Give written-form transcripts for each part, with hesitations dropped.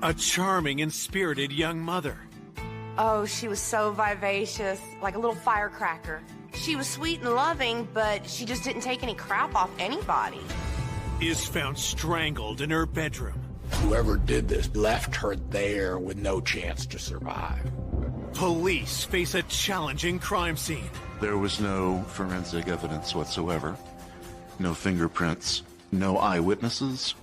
A charming and spirited young mother. Oh, she was so vivacious, like a little firecracker. She was sweet and loving, but she just didn't take any crap off anybody. Is found strangled in her bedroom. Whoever did this left her there with no chance to survive. Police face a challenging crime scene. There was no forensic evidence whatsoever. No fingerprints. No eyewitnesses.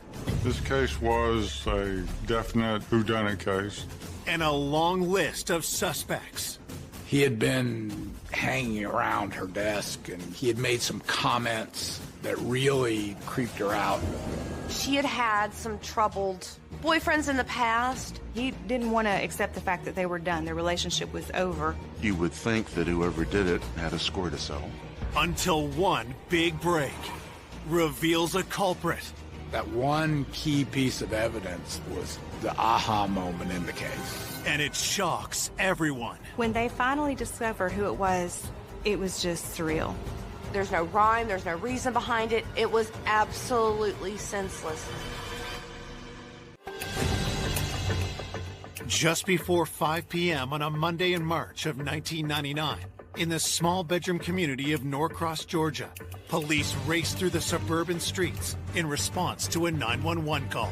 This case was a definite whodunit case. And a long list of suspects. He had been hanging around her desk, and he had made some comments that really creeped her out. She had had some troubled boyfriends in the past. He didn't want to accept the fact that they were done. Their relationship was over. You would think that whoever did it had a score to settle. Until one big break reveals a culprit. That one key piece of evidence was the aha moment in the case. And it shocks everyone. When they finally discovered who it was just surreal. There's no rhyme, there's no reason behind it. It was absolutely senseless. Just before 5 p.m. on a Monday in March of 1999, in the small bedroom community of Norcross, Georgia, police raced through the suburban streets in response to a 911 call.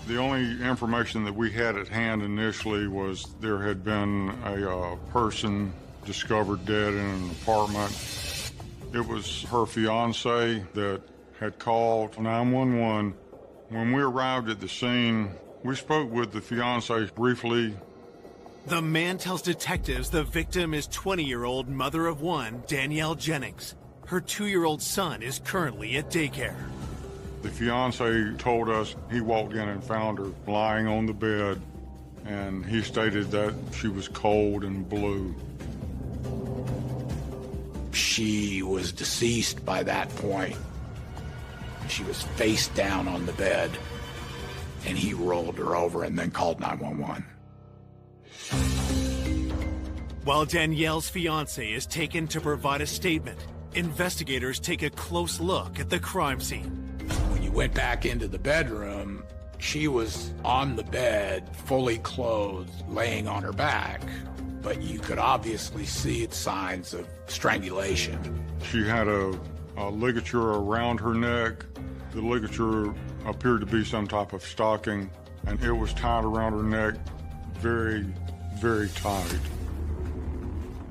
The only information that we had at hand initially was there had been a person discovered dead in an apartment. It was her fiance that had called 911. When we arrived at the scene, we spoke with the fiance briefly. The man tells detectives the victim is 20-year-old mother of one, Danielle Jennings. Her 2-year-old son is currently at daycare. The fiance told us he walked in and found her lying on the bed, and he stated that she was cold and blue. She was deceased by that point. She was face down on the bed, and he rolled her over and then called 911. While Danielle's fiance is taken to provide a statement, investigators take a close look at the crime scene. When you went back into the bedroom, she was on the bed, fully clothed, laying on her back, but you could obviously see signs of strangulation. She had a ligature around her neck. The ligature appeared to be some type of stocking, and it was tied around her neck very, very tight.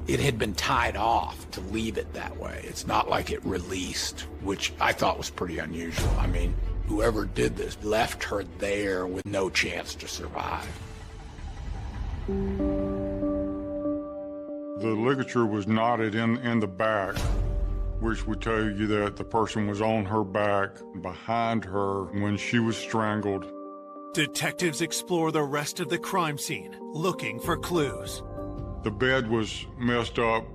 It had been tied off to leave it that way. It's not like it released, which I thought was pretty unusual. I mean, whoever did this left her there with no chance to survive. The ligature was knotted in the back, which would tell you that the person was on her back, behind her when she was strangled. Detectives explore the rest of the crime scene, looking for clues. The bed was messed up.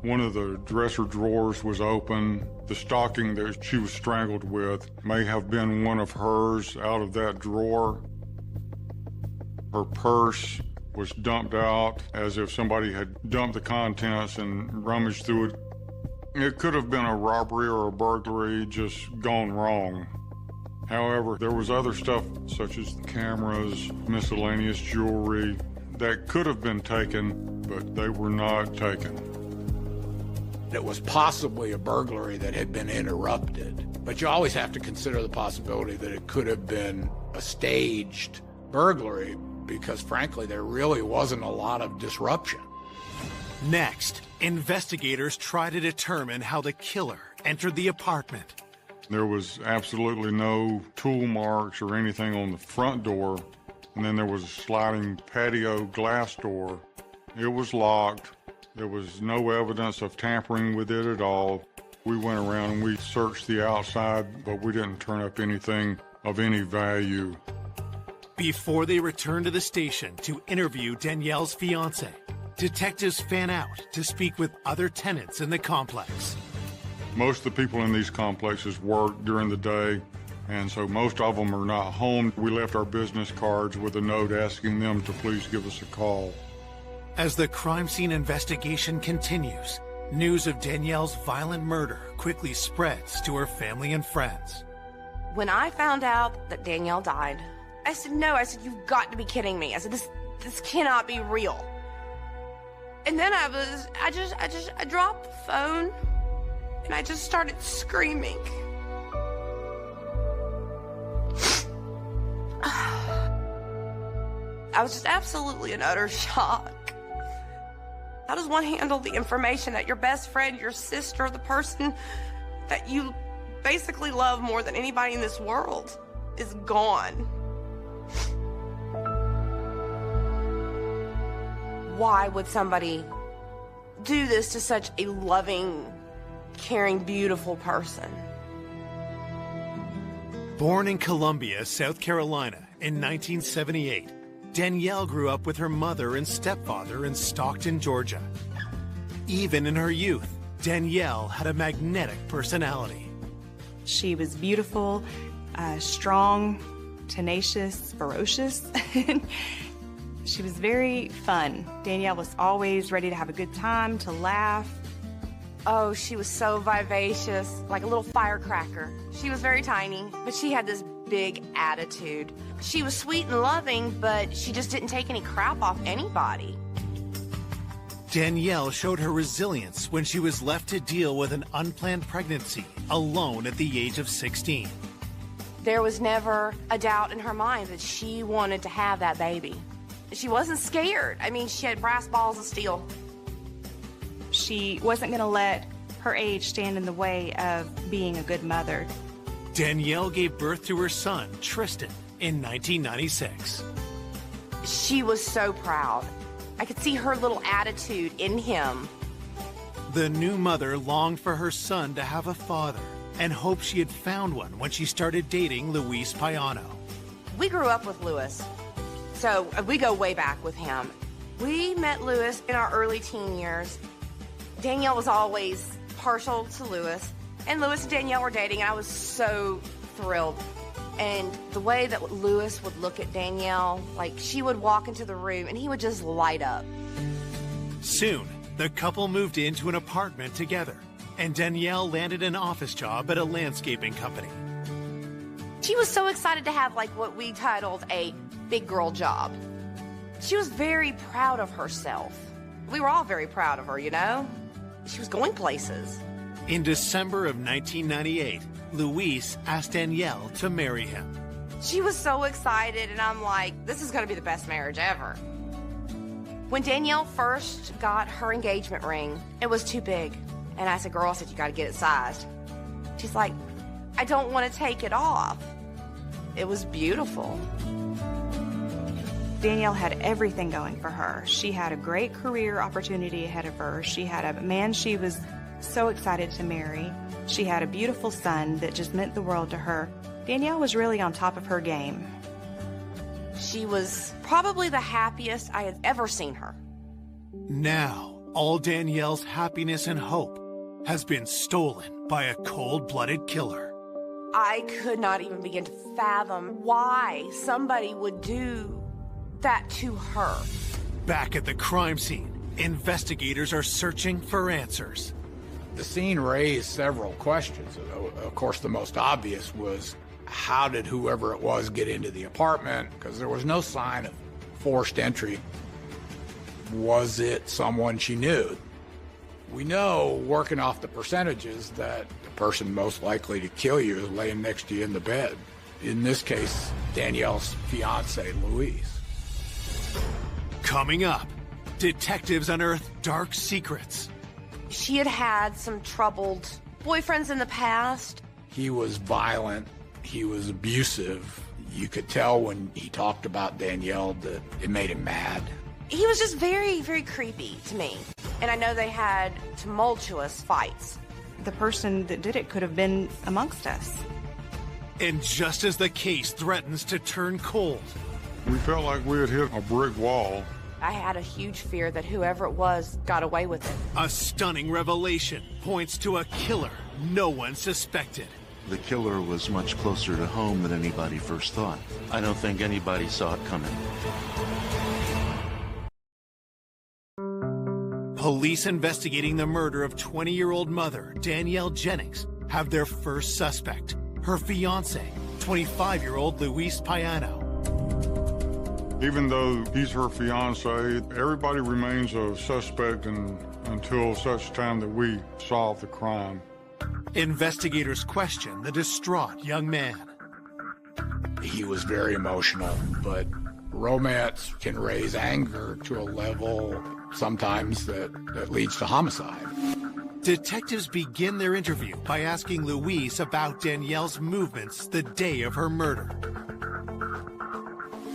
One of the dresser drawers was open. The stocking that she was strangled with may have been one of hers out of that drawer. Her purse was dumped out as if somebody had dumped the contents and rummaged through it. It could have been a robbery or a burglary just gone wrong. However, there was other stuff such as cameras, miscellaneous jewelry that could have been taken, but they were not taken. It was possibly a burglary that had been interrupted, but you always have to consider the possibility that it could have been a staged burglary because, frankly, there really wasn't a lot of disruption. Next, investigators try to determine how the killer entered the apartment. There was absolutely no tool marks or anything on the front door, and then there was a sliding patio glass door. It was locked. There was no evidence of tampering with it at all. We went around and we searched the outside, but we didn't turn up anything of any value. Before they return to the station to interview Danielle's fiance, detectives fan out to speak with other tenants in the complex. Most of the people in these complexes work during the day, and so most of them are not home. We left our business cards with a note asking them to please give us a call. As the crime scene investigation continues, news of Danielle's violent murder quickly spreads to her family and friends. When I found out that Danielle died, I said, no. I said, you've got to be kidding me. I said, this cannot be real. And then I dropped the phone and I just started screaming. I was just absolutely in utter shock. How does one handle the information that your best friend, your sister, the person that you basically love more than anybody in this world is gone? Why would somebody do this to such a loving, caring, beautiful person? Born in Columbia, South Carolina in 1978, Danielle grew up with her mother and stepfather in Stockton, Georgia. Even in her youth, Danielle had a magnetic personality. She was beautiful, strong, tenacious, ferocious. She was very fun. Danielle was always ready to have a good time, to laugh. Oh, she was so vivacious, like a little firecracker. She was very tiny, but she had this big attitude. She was sweet and loving, but she just didn't take any crap off anybody. Danielle showed her resilience when she was left to deal with an unplanned pregnancy alone at the age of 16. There was never a doubt in her mind that she wanted to have that baby. She wasn't scared. I mean, she had brass balls of steel. She wasn't going to let her age stand in the way of being a good mother. Danielle gave birth to her son, Tristan, in 1996. She was so proud. I could see her little attitude in him. The new mother longed for her son to have a father and hoped she had found one when she started dating Luis Payano. We grew up with Luis, so we go way back with him. We met Luis in our early teen years. Danielle was always partial to Luis, and Luis and Danielle were dating, and I was so thrilled. And the way that Luis would look at Danielle, like she would walk into the room and he would just light up. Soon, the couple moved into an apartment together, and Danielle landed an office job at a landscaping company. She was so excited to have like what we titled a big girl job. She was very proud of herself. We were all very proud of her, you know? She was going places. In December of 1998, Luis asked Danielle to marry him. She was so excited, and I'm like, this is gonna be the best marriage ever. When Danielle first got her engagement ring, it was too big. And I said, girl, you gotta get it sized. She's like, I don't wanna take it off. It was beautiful. Danielle had everything going for her. She had a great career opportunity ahead of her. She had a man she was so excited to marry. She had a beautiful son that just meant the world to her. Danielle was really on top of her game. She was probably the happiest I had ever seen her. Now, all Danielle's happiness and hope has been stolen by a cold-blooded killer. I could not even begin to fathom why somebody would do that to her. Back at the crime scene, investigators are searching for answers. The scene raised several questions. Of course, the most obvious was, how did whoever it was get into the apartment? Because there was no sign of forced entry. Was it someone she knew? We know, working off the percentages, that the person most likely to kill you is laying next to you in the bed. In this case, Danielle's fiance, Luis. Coming up, detectives unearth dark secrets. She had had some troubled boyfriends in the past. He was violent. He was abusive. You could tell when he talked about Danielle that it made him mad. He was just very, very creepy to me. And I know they had tumultuous fights. The person that did it could have been amongst us. And just as the case threatens to turn cold, We felt like we had hit a brick wall. I had a huge fear that whoever it was got away with it. a stunning revelation points to a killer no one suspected. The killer was much closer to home than anybody first thought. I don't think anybody saw it coming. Police investigating the murder of 20-year-old mother Danielle Jennings have their first suspect, her fiancé, 25-year-old Luis Payano. Even though he's her fiance, everybody remains a suspect until such time that we solve the crime. Investigators question the distraught young man. He was very emotional, but romance can raise anger to a level sometimes that leads to homicide. Detectives begin their interview by asking Luis about Danielle's movements the day of her murder.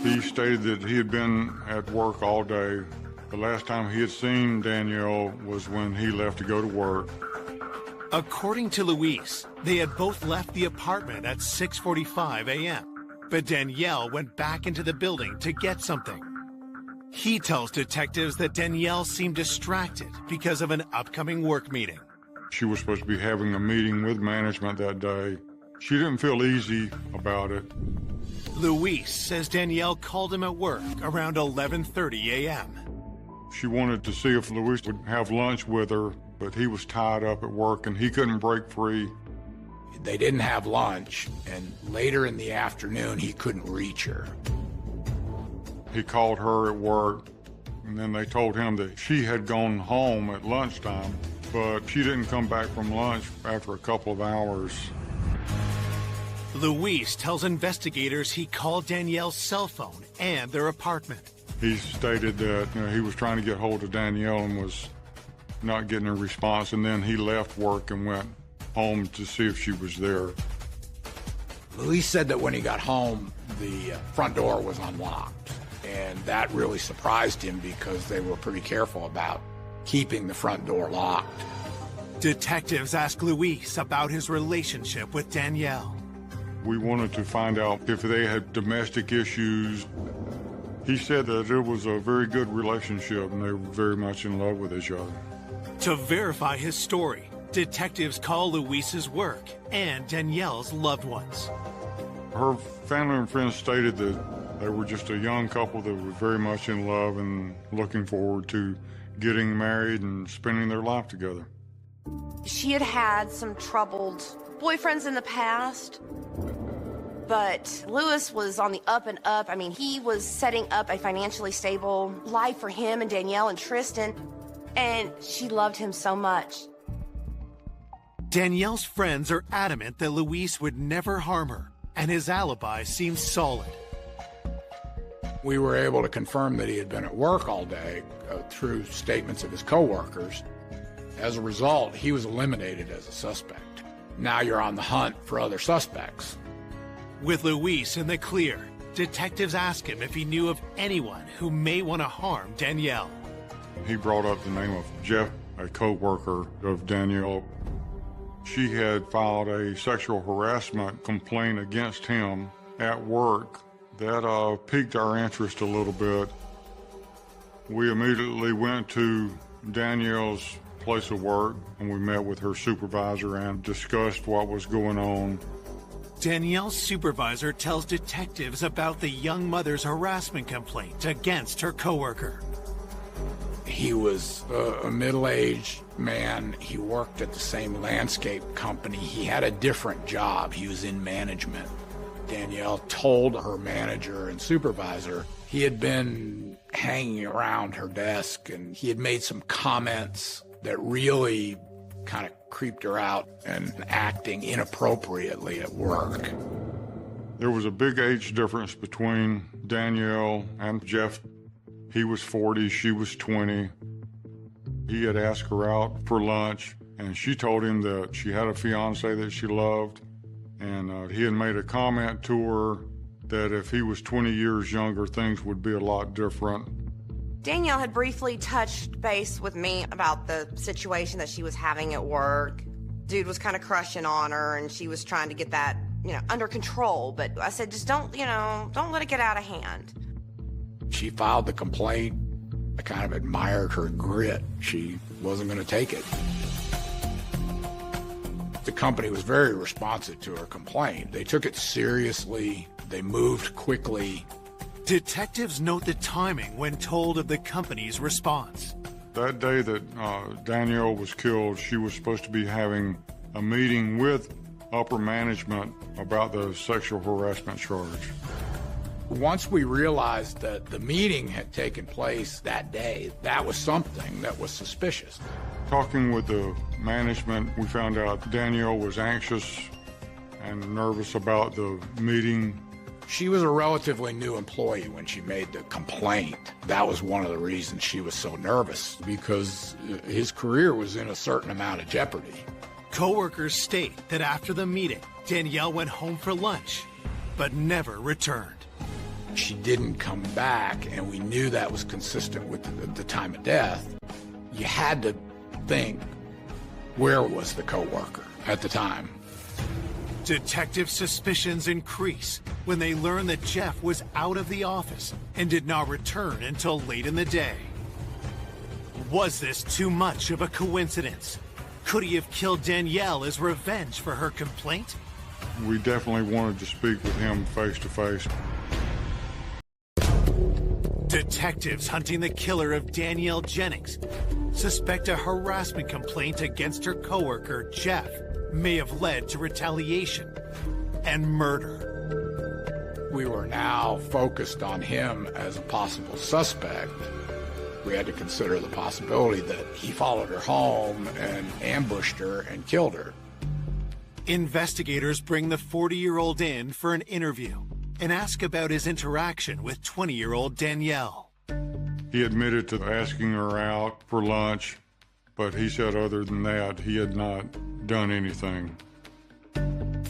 He stated that he had been at work all day. The last time he had seen Danielle was when he left to go to work. According to Luis, they had both left the apartment at 6:45 a.m., but Danielle went back into the building to get something. He tells detectives that Danielle seemed distracted because of an upcoming work meeting. She was supposed to be having a meeting with management that day. She didn't feel easy about it. Luis says Danielle called him at work around 11:30 a.m. She wanted to see if Luis would have lunch with her, but he was tied up at work and he couldn't break free. They didn't have lunch, and later in the afternoon, he couldn't reach her. He called her at work, and then they told him that she had gone home at lunchtime, but she didn't come back from lunch after a couple of hours. Luis tells investigators he called Danielle's cell phone and their apartment. He stated that he was trying to get hold of Danielle and was not getting a response, and then he left work and went home to see if she was there. Luis said that when he got home, the front door was unlocked, and that really surprised him because they were pretty careful about keeping the front door locked. Detectives ask Luis about his relationship with Danielle. We wanted to find out if they had domestic issues. He said that it was a very good relationship and they were very much in love with each other. To verify his story, detectives call Luis's work and Danielle's loved ones. Her family and friends stated that they were just a young couple that were very much in love and looking forward to getting married and spending their life together. She had had some troubled boyfriends in the past, but Luis was on the up and up. I mean, he was setting up a financially stable life for him and Danielle and Tristan, and she loved him so much. Danielle's friends are adamant that Luis would never harm her, and his alibi seems solid. We were able to confirm that he had been at work all day through statements of his coworkers. As a result, he was eliminated as a suspect. Now you're on the hunt for other suspects. With Luis in the clear, detectives ask him if he knew of anyone who may want to harm Danielle. He brought up the name of Jeff, a co-worker of Danielle. She had filed a sexual harassment complaint against him at work. That piqued our interest a little bit. We immediately went to Danielle's place of work and we met with her supervisor and discussed what was going on. Danielle's supervisor tells detectives about the young mother's harassment complaint against her coworker. He was a middle-aged man. He worked at the same landscape company. He had a different job. He was in management. Danielle told her manager and supervisor he had been hanging around her desk and he had made some comments that really kind of creeped her out and acting inappropriately at work. There was a big age difference between Danielle and Jeff. He was 40, she was 20. He had asked her out for lunch and she told him that she had a fiance that she loved, and he had made a comment to her that if he was 20 years younger, things would be a lot different. Danielle had briefly touched base with me about the situation that she was having at work. Dude was kind of crushing on her and she was trying to get that, under control. But I said, just don't let it get out of hand. She filed the complaint. I kind of admired her grit. She wasn't going to take it. The company was very responsive to her complaint. They took it seriously. They moved quickly. Detectives note the timing when told of the company's response. That day that Danielle was killed, she was supposed to be having a meeting with upper management about the sexual harassment charge. Once we realized that the meeting had taken place that day, that was something that was suspicious. Talking with the management, we found out Danielle was anxious and nervous about the meeting. She was a relatively new employee when she made the complaint. That was one of the reasons she was so nervous, because his career was in a certain amount of jeopardy. Coworkers state that after the meeting, Danielle went home for lunch, but never returned. She didn't come back, and we knew that was consistent with the time of death. You had to think, where was the coworker at the time? Detective suspicions increase when they learn that Jeff was out of the office and did not return until late in the day. Was this too much of a coincidence? Could he have killed Danielle as revenge for her complaint? We definitely wanted to speak with him face to face. Detectives hunting the killer of Danielle Jennings suspect a harassment complaint against her coworker, Jeff, may have led to retaliation and murder. We were now focused on him as a possible suspect. We had to consider the possibility that he followed her home and ambushed her and killed her. Investigators bring the 40-year-old in for an interview and ask about his interaction with 20-year-old Danielle. He admitted to asking her out for lunch, but he said other than that, he had not done anything.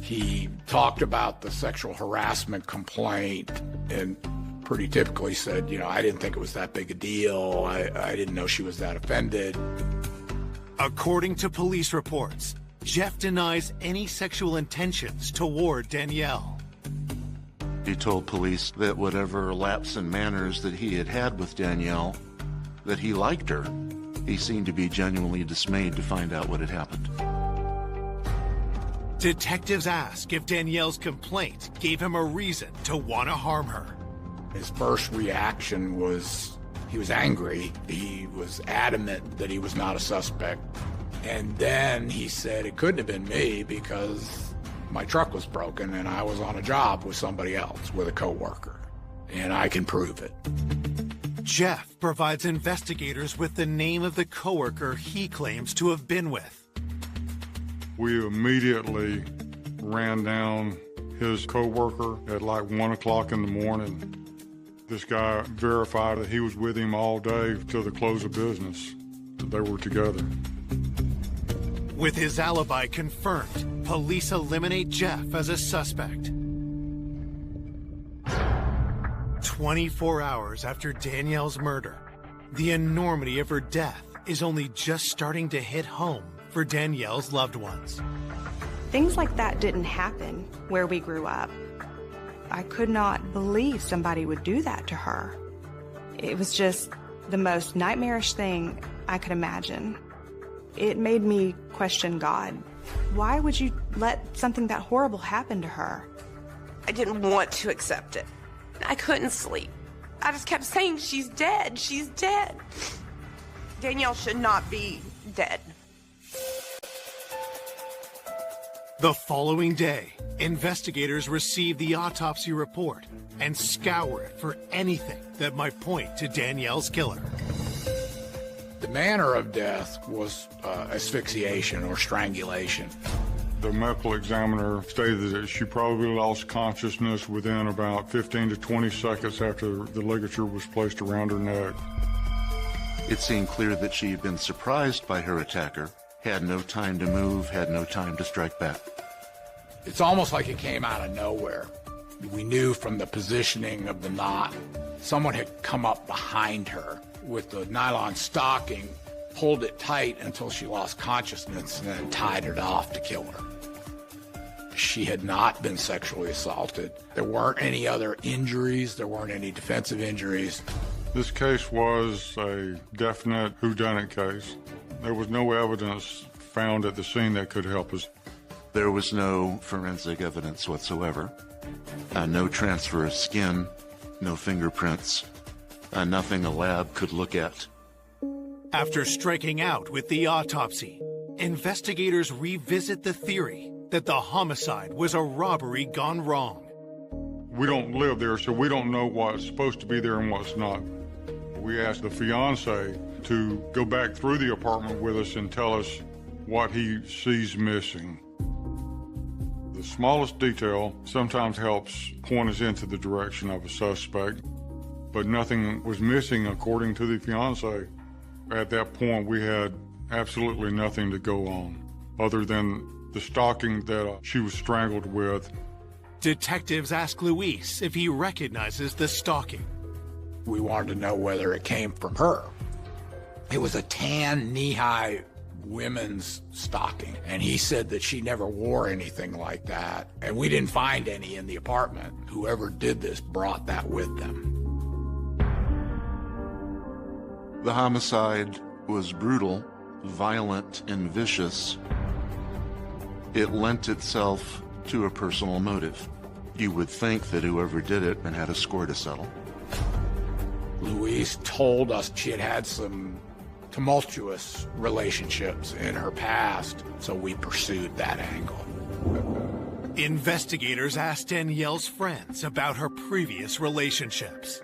He talked about the sexual harassment complaint and pretty typically said, you know, I didn't think it was that big a deal. I didn't know she was that offended. According to police reports, Jeff denies any sexual intentions toward Danielle. He told police that whatever lapse in manners that he had had with Danielle, that he liked her. He seemed to be genuinely dismayed to find out what had happened. Detectives ask if Danielle's complaint gave him a reason to want to harm her. His first reaction was he was angry. He was adamant that he was not a suspect. And then he said it couldn't have been me because my truck was broken and I was on a job with somebody else, with a coworker, and I can prove it. Jeff provides investigators with the name of the coworker he claims to have been with. We immediately ran down his coworker at like 1 o'clock in the morning. This guy verified that he was with him all day till the close of business. They were together. With his alibi confirmed, police eliminate Jeff as a suspect. 24 hours after Danielle's murder, the enormity of her death is only just starting to hit home for Danielle's loved ones. Things like that didn't happen where we grew up. I could not believe somebody would do that to her. It was just the most nightmarish thing I could imagine. It made me question God. Why would you let something that horrible happen to her? I didn't want to accept it. I couldn't sleep. I just kept saying, she's dead, she's dead. Danielle should not be dead. The following day, investigators receive the autopsy report and scour it for anything that might point to Danielle's killer. The manner of death was asphyxiation or strangulation. The medical examiner stated that she probably lost consciousness within about 15 to 20 seconds after the ligature was placed around her neck. It seemed clear that she had been surprised by her attacker, had no time to move, had no time to strike back. It's almost like it came out of nowhere. We knew from the positioning of the knot, someone had come up behind her with the nylon stocking, pulled it tight until she lost consciousness, and then tied it off to kill her. She had not been sexually assaulted. There weren't any other injuries. There weren't any defensive injuries. This case was a definite whodunit case. There was no evidence found at the scene that could help us. There was no forensic evidence whatsoever. No transfer of skin, no fingerprints, nothing a lab could look at. After striking out with the autopsy, investigators revisit the theory that the homicide was a robbery gone wrong. We don't live there, so we don't know what's supposed to be there and what's not. We asked the fiance to go back through the apartment with us and tell us what he sees missing. The smallest detail sometimes helps point us into the direction of a suspect, but nothing was missing according to the fiance. At that point, we had absolutely nothing to go on other than the stalking that she was strangled with. Detectives ask Luis if he recognizes the stalking. We wanted to know whether it came from her. It was a tan, knee-high women's stocking, and he said that she never wore anything like that, and we didn't find any in the apartment. Whoever did this brought that with them. The homicide was brutal, violent, and vicious. It lent itself to a personal motive. You would think that whoever did it had a score to settle. Louise told us she had had some tumultuous relationships in her past, so we pursued that angle. Investigators asked Danielle's friends about her previous relationships.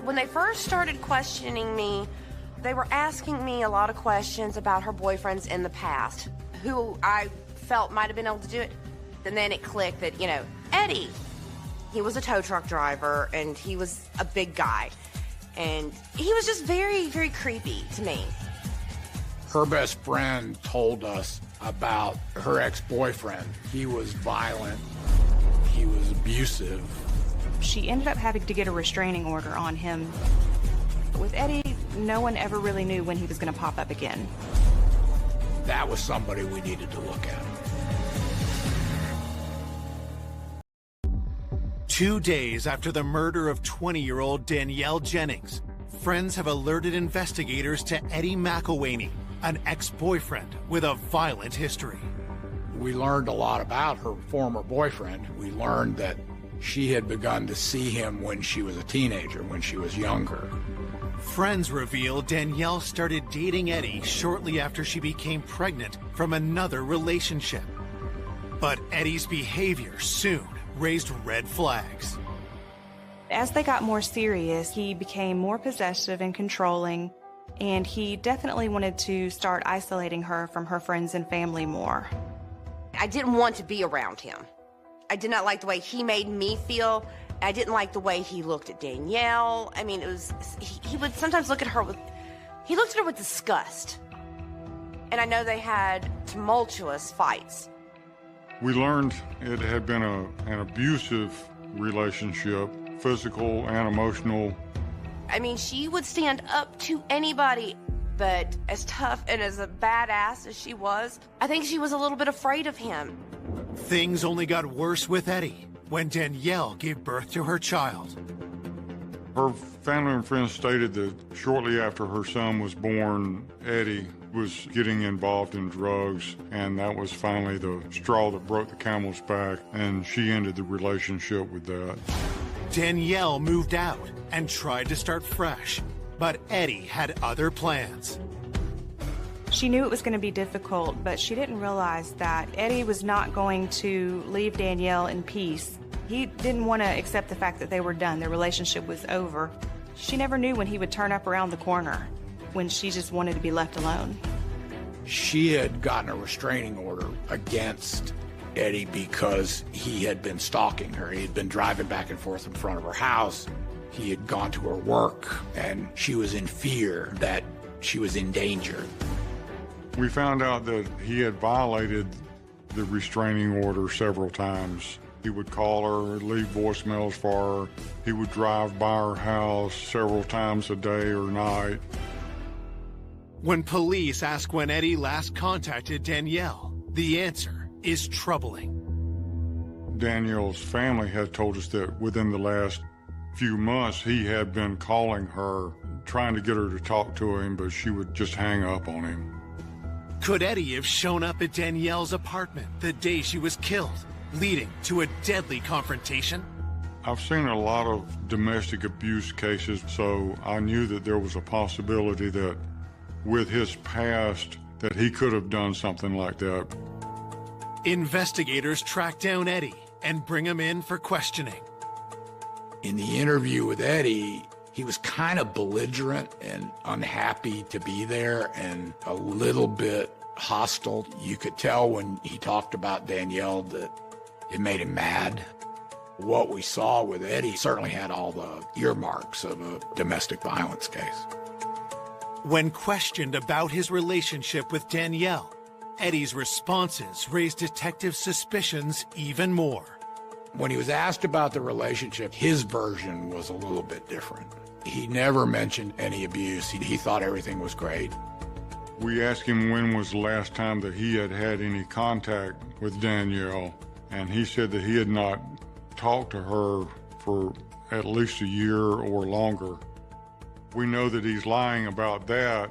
When they first started questioning me, they were asking me a lot of questions about her boyfriends in the past, who I felt might have been able to do it. And then it clicked that, Eddie, he was a tow truck driver, and he was a big guy. And he was just very, very creepy to me. Her best friend told us about her ex-boyfriend. He was violent. He was abusive. She ended up having to get a restraining order on him. With Eddie, no one ever really knew when he was going to pop up again. That was somebody we needed to look at. 2 days after the murder of 20-year-old Danielle Jennings, friends have alerted investigators to Eddie McElwaney, an ex-boyfriend with a violent history. We learned a lot about her former boyfriend. We learned that she had begun to see him when she was a teenager, when she was younger. Friends reveal Danielle started dating Eddie shortly after she became pregnant from another relationship. But Eddie's behavior soon raised red flags. As they got more serious, he became more possessive and controlling, and he definitely wanted to start isolating her from her friends and family more. I didn't want to be around him. I did not like the way he made me feel. I didn't like the way he looked at Danielle. I mean, he would sometimes look at her with disgust. And I know they had tumultuous fights. We learned it had been an abusive relationship, physical and emotional. I mean, she would stand up to anybody, but as tough and as a badass as she was, I think she was a little bit afraid of him. Things only got worse with Eddie when Danielle gave birth to her child. Her family and friends stated that shortly after her son was born, Eddie was getting involved in drugs, and that was finally the straw that broke the camel's back, and she ended the relationship with that. Danielle moved out and tried to start fresh, but Eddie had other plans. She knew it was going to be difficult, but she didn't realize that Eddie was not going to leave Danielle in peace. He didn't want to accept the fact that they were done, their relationship was over. She never knew when he would turn up around the corner, when she just wanted to be left alone. She had gotten a restraining order against Eddie because he had been stalking her. He had been driving back and forth in front of her house. He had gone to her work, and she was in fear that she was in danger. We found out that he had violated the restraining order several times. He would call her, leave voicemails for her. He would drive by her house several times a day or night. When police ask when Eddie last contacted Danielle, the answer is troubling. Danielle's family had told us that within the last few months, he had been calling her, trying to get her to talk to him, but she would just hang up on him. Could Eddie have shown up at Danielle's apartment the day she was killed, leading to a deadly confrontation? I've seen a lot of domestic abuse cases, so I knew that there was a possibility that with his past, that he could have done something like that. Investigators track down Eddie and bring him in for questioning. In the interview with Eddie, he was kind of belligerent and unhappy to be there and a little bit hostile. You could tell when he talked about Danielle that it made him mad. What we saw with Eddie certainly had all the earmarks of a domestic violence case. When questioned about his relationship with Danielle, Eddie's responses raised detectives' suspicions even more. When he was asked about the relationship, his version was a little bit different. He never mentioned any abuse. He thought everything was great. We asked him when was the last time that he had had any contact with Danielle, and he said that he had not talked to her for at least a year or longer. We know that he's lying about that.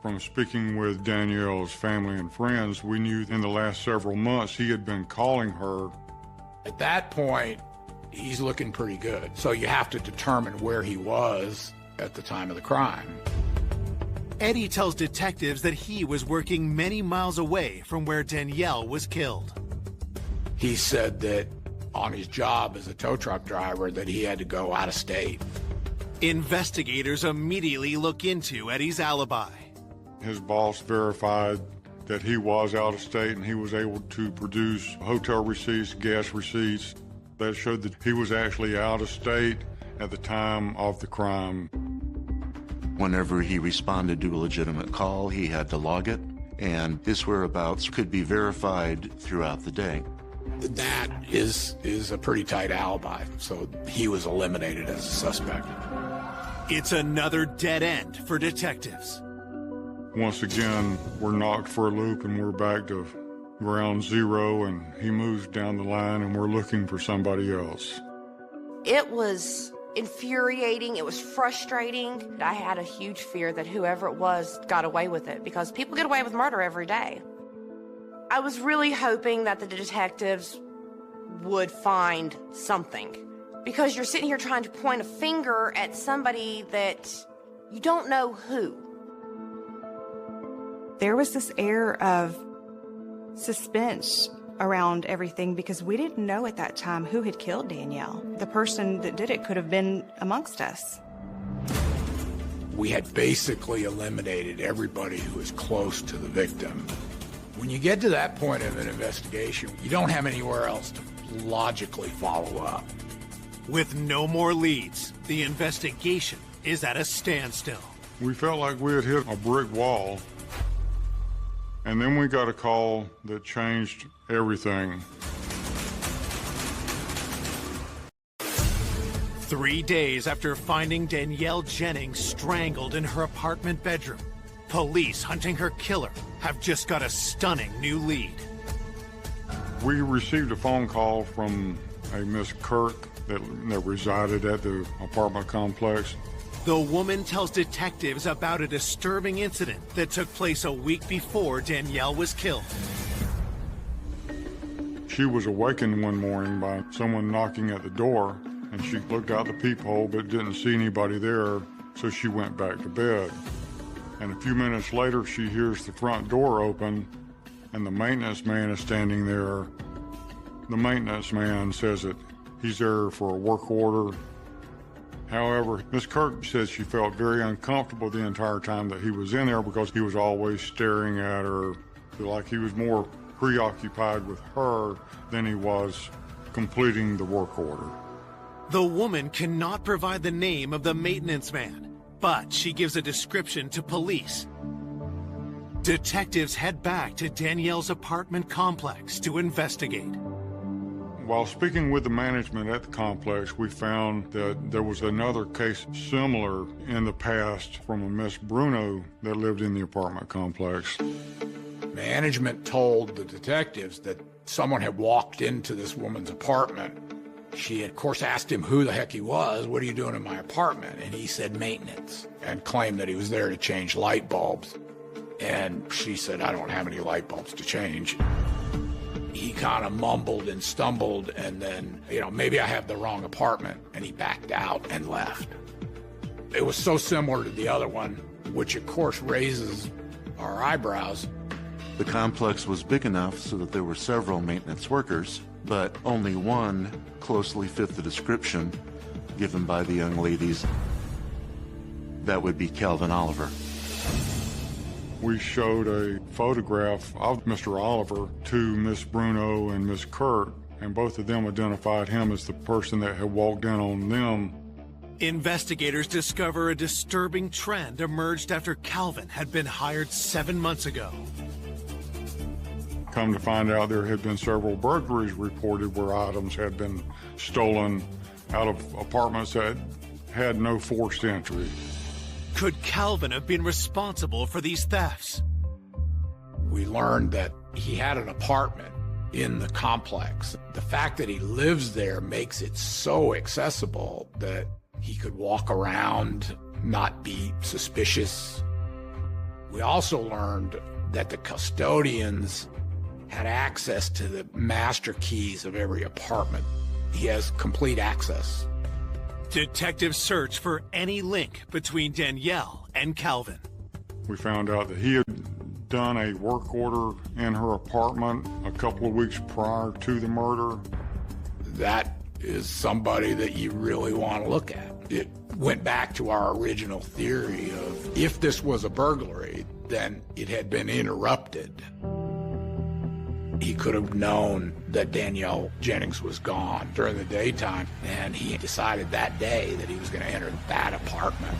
From speaking with Danielle's family and friends, we knew in the last several months he had been calling her. At that point, he's looking pretty good. So you have to determine where he was at the time of the crime. Eddie tells detectives that he was working many miles away from where Danielle was killed. He said that on his job as a tow truck driver that he had to go out of state. Investigators immediately look into Eddie's alibi. His boss verified that he was out of state, and he was able to produce hotel receipts, gas receipts that showed that he was actually out of state at the time of the crime. Whenever he responded to a legitimate call, he had to log it, and his whereabouts could be verified throughout the day. That is a pretty tight alibi, so he was eliminated as a suspect. It's another dead end for detectives. Once again, we're knocked for a loop and we're back to ground zero, and he moves down the line and we're looking for somebody else. It was infuriating. It was frustrating. I had a huge fear that whoever it was got away with it, because people get away with murder every day. I was really hoping that the detectives would find something, because you're sitting here trying to point a finger at somebody that you don't know who. There was this air of suspense around everything because we didn't know at that time who had killed Danielle. The person that did it could have been amongst us. We had basically eliminated everybody who was close to the victim. When you get to that point of an investigation, you don't have anywhere else to logically follow up. With no more leads, the investigation is at a standstill. We felt like we had hit a brick wall. And then we got a call that changed everything. 3 days after finding Danielle Jennings strangled in her apartment bedroom, police hunting her killer have just got a stunning new lead. We received a phone call from a Miss Kirk that resided at the apartment complex. The woman tells detectives about a disturbing incident that took place a week before Danielle was killed. She was awakened one morning by someone knocking at the door, and she looked out the peephole but didn't see anybody there, so she went back to bed. And a few minutes later, she hears the front door open, and the maintenance man is standing there. The maintenance man says that he's there for a work order. However, Miss Kirk says she felt very uncomfortable the entire time that he was in there because he was always staring at her, like he was more preoccupied with her than he was completing the work order. The woman cannot provide the name of the maintenance man, but she gives a description to police. Detectives head back to Danielle's apartment complex to investigate. While speaking with the management at the complex, we found that there was another case similar in the past from a Miss Bruno that lived in the apartment complex. Management told the detectives that someone had walked into this woman's apartment. She had, of course, asked him who the heck he was. "What are you doing in my apartment?" And he said maintenance, and claimed that he was there to change light bulbs. And she said, "I don't have any light bulbs to change." He kind of mumbled and stumbled, and then, maybe I have the wrong apartment, and he backed out and left. It was so similar to the other one, which of course raises our eyebrows. The complex was big enough so that there were several maintenance workers, but only one closely fit the description given by the young ladies. That would be Calvin Oliver. We showed a photograph of Mr. Oliver to Miss Bruno and Miss Kurt, and both of them identified him as the person that had walked in on them. Investigators discover a disturbing trend emerged after Calvin had been hired 7 months ago. Come to find out, there had been several burglaries reported where items had been stolen out of apartments that had no forced entry. Could Calvin have been responsible for these thefts? We learned that he had an apartment in the complex. The fact that he lives there makes it so accessible that he could walk around, not be suspicious. We also learned that the custodians had access to the master keys of every apartment. He has complete access. Detectives search for any link between Danielle and Calvin. We found out that he had done a work order in her apartment a couple of weeks prior to the murder. That is somebody that you really want to look at. It went back to our original theory of if this was a burglary, then it had been interrupted. He could have known that Danielle Jennings was gone during the daytime, and he decided that day that he was going to enter that apartment.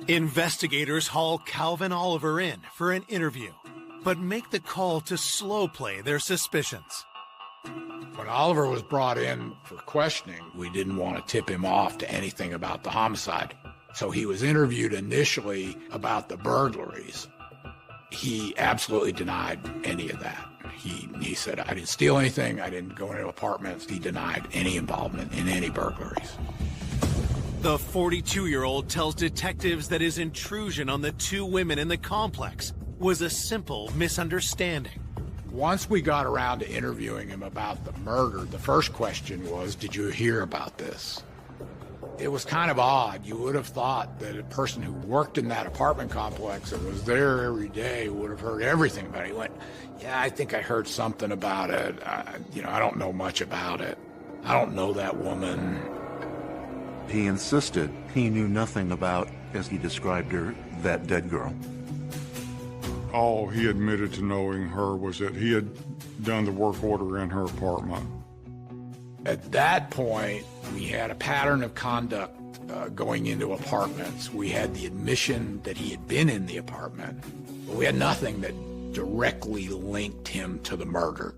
Investigators haul Calvin Oliver in for an interview, but make the call to slow play their suspicions. When Oliver was brought in for questioning, we didn't want to tip him off to anything about the homicide. So he was interviewed initially about the burglaries. He absolutely denied any of that. He said, I didn't steal anything, I didn't go into apartments. He denied any involvement in any burglaries. The 42-year-old tells detectives that his intrusion on the two women in the complex was a simple misunderstanding. Once we got around to interviewing him about the murder, the first question was, did you hear about this? It was kind of odd. You would have thought that a person who worked in that apartment complex and was there every day would have heard everything about it. He went, yeah, I think I heard something about it. I don't know much about it. I don't know that woman. He insisted he knew nothing about, as he described her, that dead girl. All he admitted to knowing her was that he had done the work order in her apartment. At that point, we had a pattern of conduct going into apartments. We had the admission that he had been in the apartment, but we had nothing that directly linked him to the murder.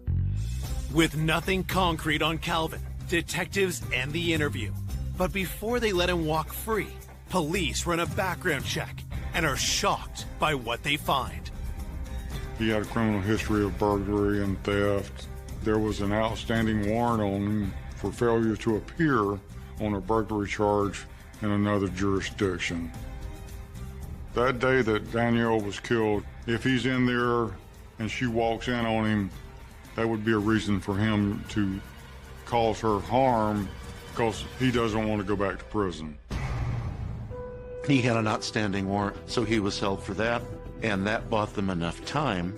With nothing concrete on Calvin, detectives end the interview. But before they let him walk free, police run a background check and are shocked by what they find. He had a criminal history of burglary and theft. There was an outstanding warrant on him for failure to appear on a burglary charge in another jurisdiction. That day that Danielle was killed, if he's in there and she walks in on him, that would be a reason for him to cause her harm because he doesn't want to go back to prison. He had an outstanding warrant, so he was held for that, and that bought them enough time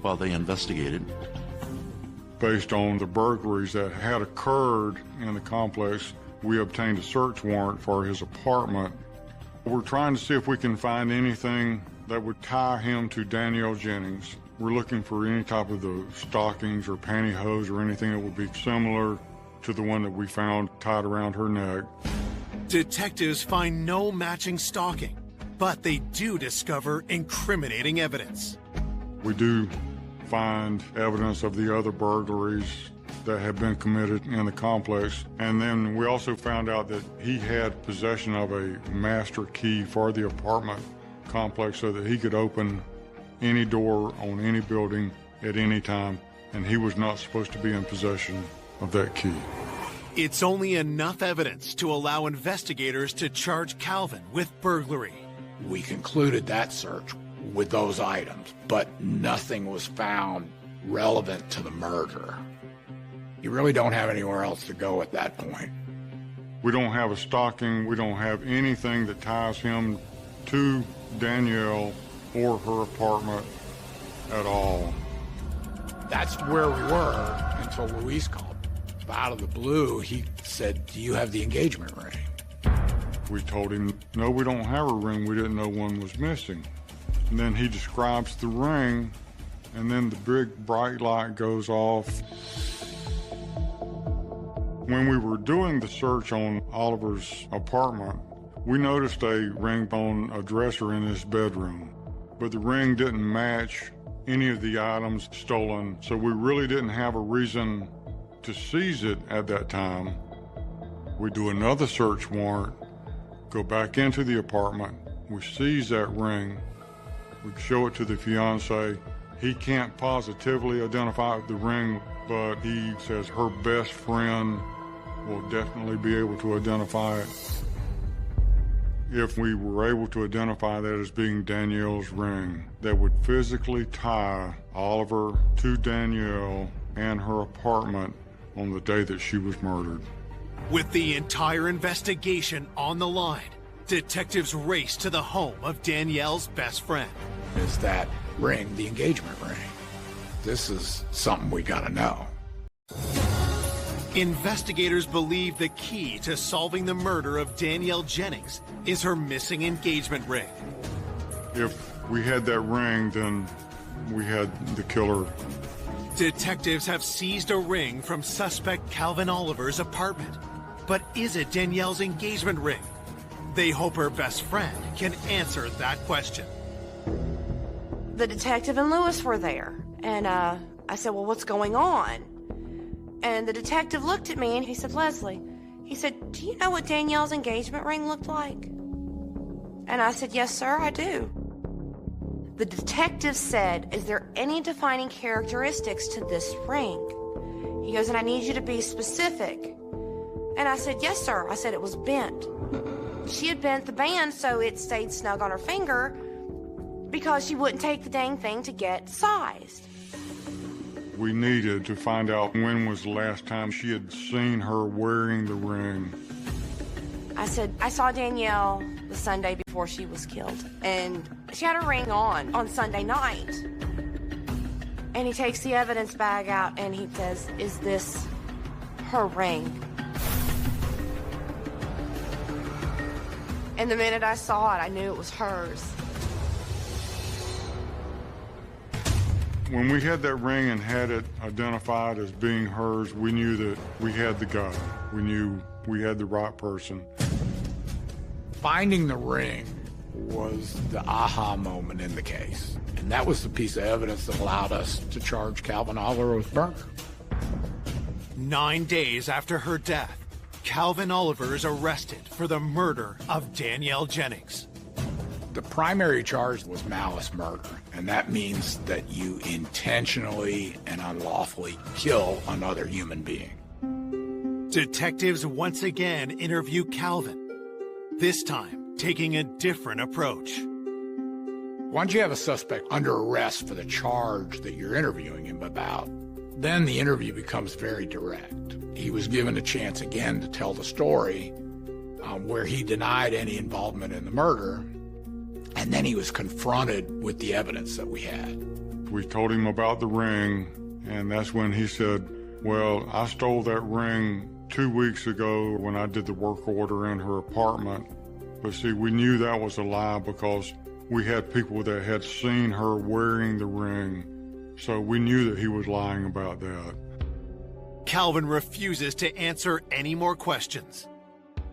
while they investigated. Based on the burglaries that had occurred in the complex, we obtained a search warrant for his apartment. We're trying to see if we can find anything that would tie him to Danielle Jennings. We're looking for any type of the stockings or pantyhose or anything that would be similar to the one that we found tied around her neck. Detectives find no matching stocking, but they do discover incriminating evidence. We do find evidence of the other burglaries that have been committed in the complex. And then we also found out that he had possession of a master key for the apartment complex so that he could open any door on any building at any time, and he was not supposed to be in possession of that key. It's only enough evidence to allow investigators to charge Calvin with burglary. We concluded that search with those items, but nothing was found relevant to the murder. You really don't have anywhere else to go at that point. We don't have a stocking. We don't have anything that ties him to Danielle or her apartment at all. That's where we were until Louise called. Out of the blue, he said, "Do you have the engagement ring?" We told him, no, we don't have a ring. We didn't know one was missing. And then he describes the ring, and then the big bright light goes off. When we were doing the search on Oliver's apartment, we noticed a ring on a dresser in his bedroom, but the ring didn't match any of the items stolen, so we really didn't have a reason to seize it at that time. We do another search warrant, go back into the apartment, we seize that ring, we show it to the fiance. He can't positively identify the ring, but he says her best friend will definitely be able to identify it. If we were able to identify that as being Danielle's ring, that would physically tie Oliver to Danielle and her apartment on the day that she was murdered. With the entire investigation on the line, detectives race to the home of Danielle's best friend. Is that ring the engagement ring? This is something we gotta know. Investigators believe the key to solving the murder of Danielle Jennings is her missing engagement ring. If we had that ring, then we had the killer. Detectives have seized a ring from suspect Calvin Oliver's apartment. But is it Danielle's engagement ring? They hope her best friend can answer that question. The detective and Lewis were there, and I said, well, what's going on? And the detective looked at me and he said, Leslie, he said, do you know what Danielle's engagement ring looked like? And I said, yes, sir, I do. The detective said, is there any defining characteristics to this ring? He goes, and I need you to be specific. And I said, yes, sir. I said it was bent. She had bent the band so it stayed snug on her finger because she wouldn't take the dang thing to get sized. We needed to find out when was the last time she had seen her wearing the ring. I said, I saw Danielle the Sunday before she was killed, and she had a ring on Sunday night. And he takes the evidence bag out and he says, is this her ring? And the minute I saw it, I knew it was hers. When we had that ring and had it identified as being hers, we knew that we had the guy. We knew we had the right person. Finding the ring was the aha moment in the case. And that was the piece of evidence that allowed us to charge Calvin Oliver with murder. 9 days after her death, Calvin Oliver is arrested for the murder of Danielle Jennings. The primary charge was malice murder, and that means that you intentionally and unlawfully kill another human being. Detectives once again interview Calvin, this time taking a different approach. Once you have a suspect under arrest for the charge that you're interviewing him about, then the interview becomes very direct. He was given a chance again to tell the story where he denied any involvement in the murder, and then he was confronted with the evidence that we had. We told him about the ring, and that's when he said, well, I stole that ring 2 weeks ago when I did the work order in her apartment. But see, we knew that was a lie because we had people that had seen her wearing the ring, so we knew that he was lying about that. Calvin refuses to answer any more questions.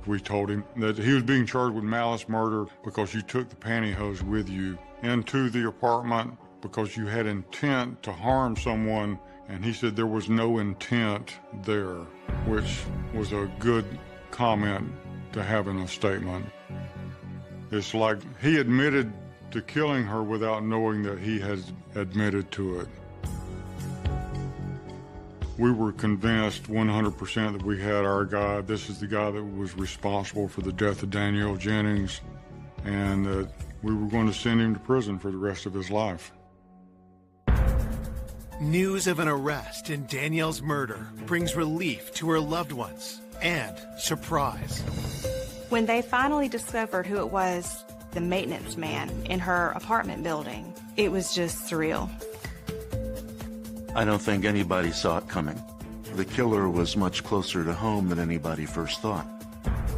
We told him that he was being charged with malice murder because you took the pantyhose with you into the apartment because you had intent to harm someone, and he said there was no intent there, which was a good comment to have in a statement. It's like he admitted to killing her without knowing that he had admitted to it. We were convinced 100% that we had our guy. This is the guy that was responsible for the death of Danielle Jennings, and that we were going to send him to prison for the rest of his life. News of an arrest in Danielle's murder brings relief to her loved ones and surprise. When they finally discovered who it was, the maintenance man in her apartment building, it was just surreal. I don't think anybody saw it coming. The killer was much closer to home than anybody first thought.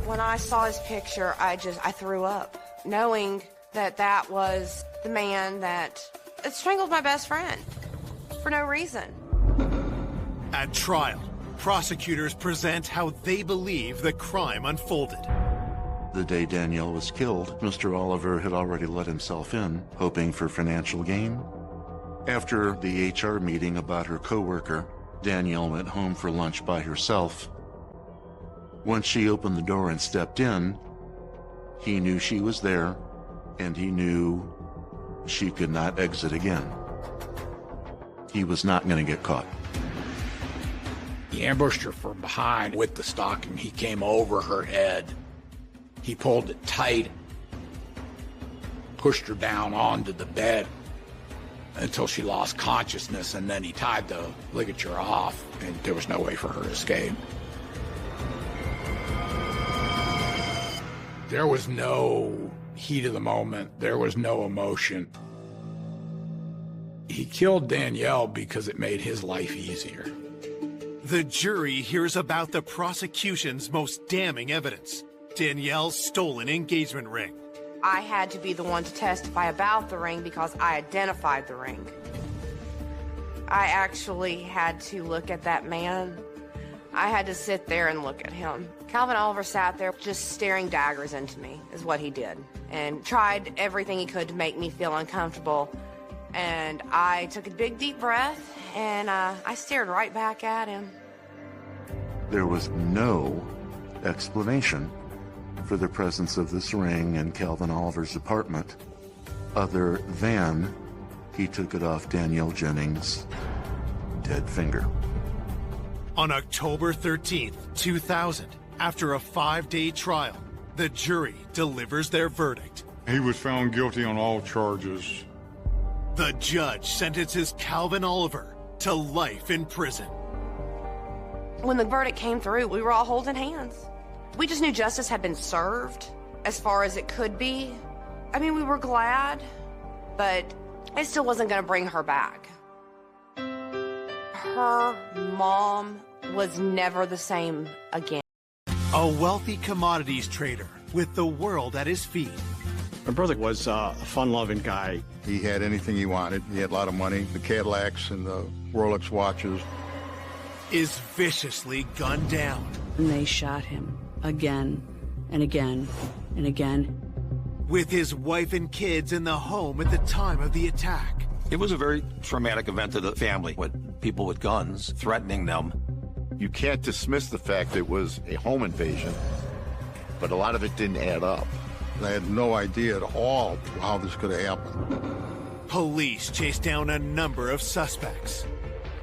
When I saw his picture, I threw up, knowing that that was the man that strangled my best friend for no reason. At trial, prosecutors present how they believe the crime unfolded. The day Danielle was killed, Mr. Oliver had already let himself in, hoping for financial gain. After the HR meeting about her coworker, Danielle went home for lunch by herself. Once she opened the door and stepped in, he knew she was there, and he knew she could not exit again. He was not going to get caught. He ambushed her from behind with the stocking. He came over her head. He pulled it tight, pushed her down onto the bed until she lost consciousness, and then he tied the ligature off, and there was no way for her to escape. There was no heat of the moment. There was no emotion. He killed Danielle because it made his life easier. The jury hears about the prosecution's most damning evidence, Danielle's stolen engagement ring. I had to be the one to testify about the ring because I identified the ring. I actually had to look at that man. I had to sit there and look at him. Calvin Oliver sat there just staring daggers into me, is what he did, and tried everything he could to make me feel uncomfortable. And I took a big, deep breath, and I stared right back at him. There was no explanation for the presence of this ring in Calvin Oliver's apartment, other than he took it off Danielle Jennings' dead finger. On October 13th, 2000, after a 5-day trial, the jury delivers their verdict. He was found guilty on all charges. The judge sentences Calvin Oliver to life in prison. When the verdict came through, we were all holding hands. We just knew justice had been served as far as it could be. I mean, we were glad, but it still wasn't going to bring her back. Her mom was never the same again. A wealthy commodities trader with the world at his feet. My brother was a fun-loving guy. He had anything he wanted. He had a lot of money, the Cadillacs and the Rolex watches. Is viciously gunned down. And they shot him again and again and again. With his wife and kids in the home at the time of the attack. It was a very traumatic event to the family, with people with guns threatening them. You can't dismiss the fact it was a home invasion, but a lot of it didn't add up. I had no idea at all how this could have happened. Police chased down a number of suspects.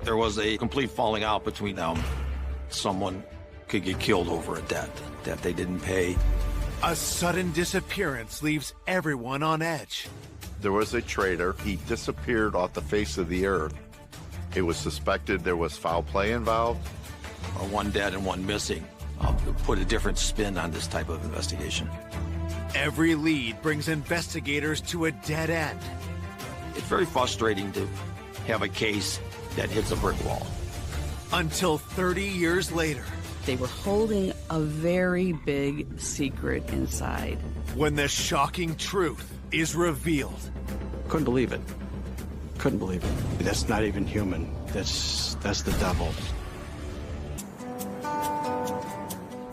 There was a complete falling out between them. Someone could get killed over a debt that they didn't pay. A sudden disappearance leaves everyone on edge. There was a traitor. He disappeared off the face of the earth. It was suspected there was foul play involved. One dead and one missing. Put a different spin on this type of investigation. Every lead brings investigators to a dead end. It's very frustrating to have a case that hits a brick wall. Until 30 years later. They were holding a very big secret inside. When the shocking truth is revealed. Couldn't believe it. Couldn't believe it. That's not even human. That's the devil.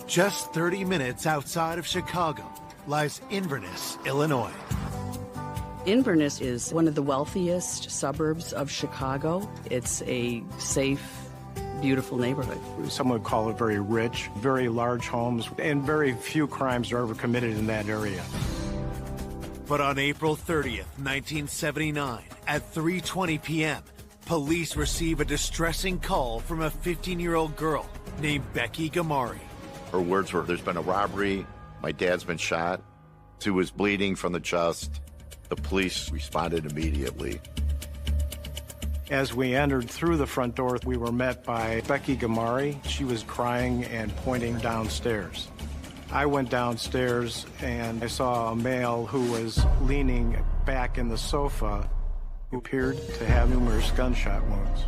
Just 30 minutes outside of Chicago lies Inverness, Illinois. Inverness is one of the wealthiest suburbs of Chicago. It's a safe, beautiful neighborhood. Some would call it very rich, very large homes, and very few crimes are ever committed in that area. But on April 30th, 1979, at 3:20 p.m., police receive a distressing call from a 15-year-old girl named Becky Gamari. Her words were, "There's been a robbery. My dad's been shot." She was bleeding from the chest. The police responded immediately. As we entered through the front door, we were met by Becky Gamari. She was crying and pointing downstairs. I went downstairs and I saw a male who was leaning back in the sofa who appeared to have numerous gunshot wounds.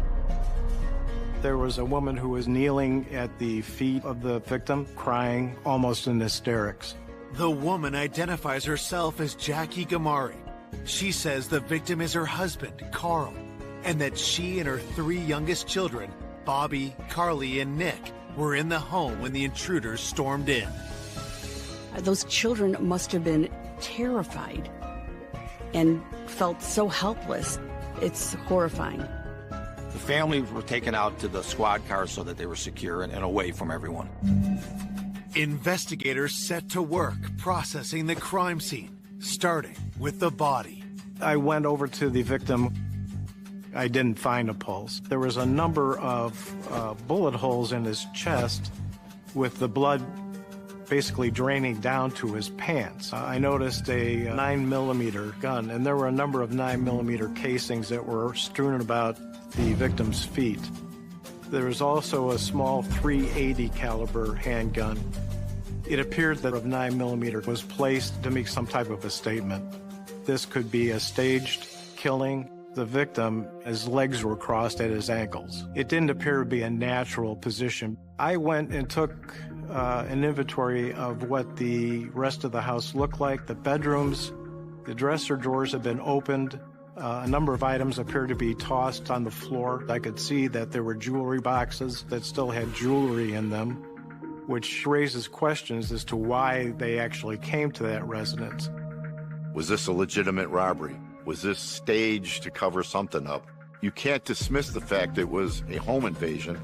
There was a woman who was kneeling at the feet of the victim, crying, almost in hysterics. The woman identifies herself as Jackie Gamari. She says the victim is her husband, Carl, and that she and her 3 youngest children, Bobby, Carly, and Nick, were in the home when the intruders stormed in. Those children must have been terrified and felt so helpless. It's horrifying. The families were taken out to the squad cars so that they were secure and away from everyone. Investigators set to work processing the crime scene, starting with the body. I went over to the victim. I didn't find a pulse. There was a number of bullet holes in his chest with the blood basically draining down to his pants. I noticed a 9mm gun, and there were a number of 9mm casings that were strewn about the victim's feet. There was also a small .380 caliber handgun. It appeared that a 9mm was placed to make some type of a statement. This could be a staged killing. The victim, his legs were crossed at his ankles. It didn't appear to be a natural position. I went and took an inventory of what the rest of the house looked like. The bedrooms, the dresser drawers had been opened. A number of items appeared to be tossed on the floor. I could see that there were jewelry boxes that still had jewelry in them, which raises questions as to why they actually came to that residence. Was this a legitimate robbery? Was this staged to cover something up? You can't dismiss the fact it was a home invasion,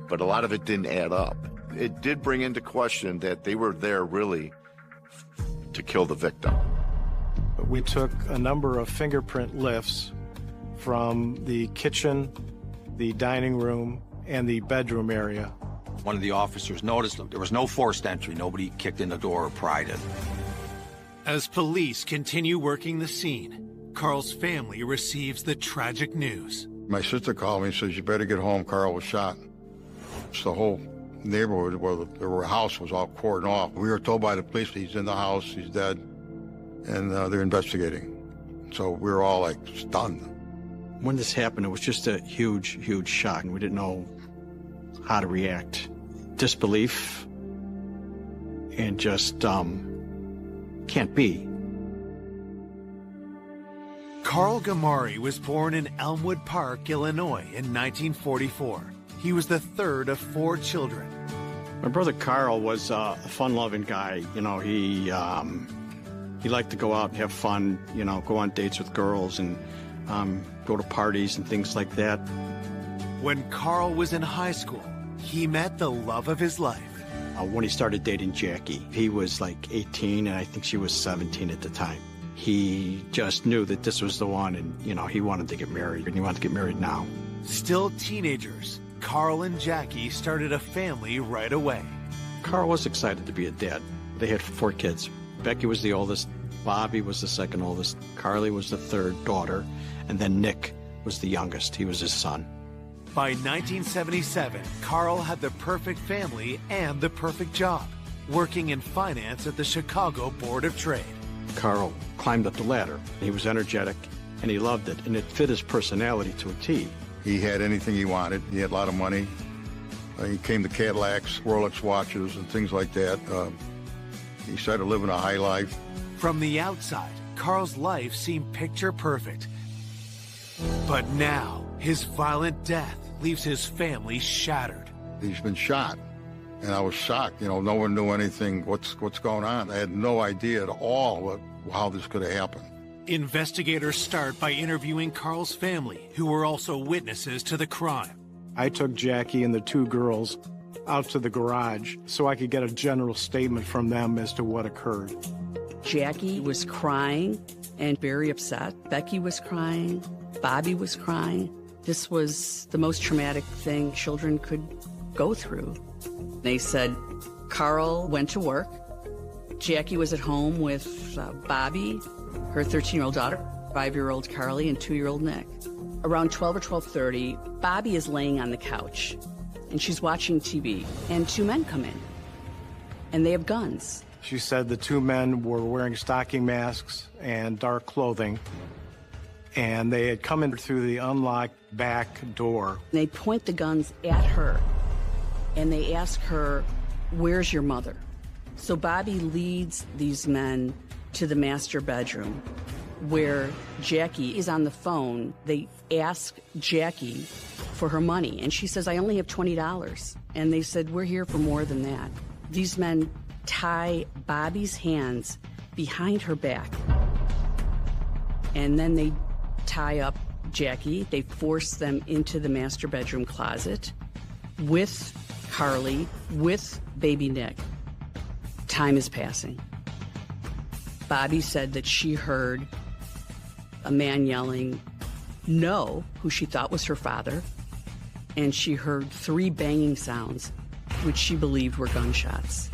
but a lot of it didn't add up. It did bring into question that they were there really to kill the victim. We took a number of fingerprint lifts from the kitchen, the dining room, and the bedroom area. One of the officers noticed them. There was no forced entry. Nobody kicked in the door or pried it. As police continue working the scene, Carl's family receives the tragic news. My sister called me and says, "You better get home, Carl was shot." It's the whole neighborhood where the house was all cordoned off. We were told by the police he's in the house, he's dead, and they're investigating. So we were all like stunned. When this happened, it was just a huge, huge shock, and we didn't know how to react. Disbelief and just can't be. Carl Gamari was born in Elmwood Park, Illinois in 1944. He was the third of 4 children. My brother Carl was a fun-loving guy. You know, he liked to go out and have fun, you know, go on dates with girls and go to parties and things like that. When Carl was in high school, he met the love of his life. When he started dating Jackie, he was like 18, and I think she was 17 at the time. He just knew that this was the one, and, you know, he wanted to get married, and he wanted to get married now. Still teenagers, Carl and Jackie started a family right away. Carl was excited to be a dad. They had 4 kids. Becky was the oldest, Bobby was the second oldest, Carly was the third daughter, and then Nick was the youngest. He was his son. By 1977, Carl had the perfect family and the perfect job, working in finance at the Chicago Board of Trade. Carl climbed up the ladder. He was energetic, and he loved it, and it fit his personality to a T. He had anything he wanted. He had a lot of money. He came to Cadillacs, Rolex watches, and things like that. He started living a high life. From the outside, Carl's life seemed picture perfect. But now, his violent death leaves his family shattered. He's been shot, and I was shocked. You know, no one knew anything. What's going on? I had no idea at all how this could have happened. Investigators start by interviewing Carl's family, who were also witnesses to the crime. I took Jackie and the 2 girls out to the garage so I could get a general statement from them as to what occurred. Jackie was crying and very upset. Becky was crying. Bobby was crying. This was the most traumatic thing children could go through. They said Carl went to work. Jackie was at home with Bobby, her 13-year-old daughter, 5-year-old Carly, and 2-year-old Nick. Around 12 or 12:30, Bobby is laying on the couch, and she's watching TV, and 2 men come in, and they have guns. She said the 2 men were wearing stocking masks and dark clothing, and they had come in through the unlocked back door. They point the guns at her, and they ask her, "Where's your mother?" So Bobby leads these men to the master bedroom, where Jackie is on the phone. They ask Jackie for her money, and she says, "I only have $20. And they said, "We're here for more than that." These men tie Bobby's hands behind her back, and then they tie up Jackie. They force them into the master bedroom closet with Carly, with baby Nick. Time is passing. Bobby said that she heard a man yelling, "No," who she thought was her father, and she heard 3 banging sounds, which she believed were gunshots.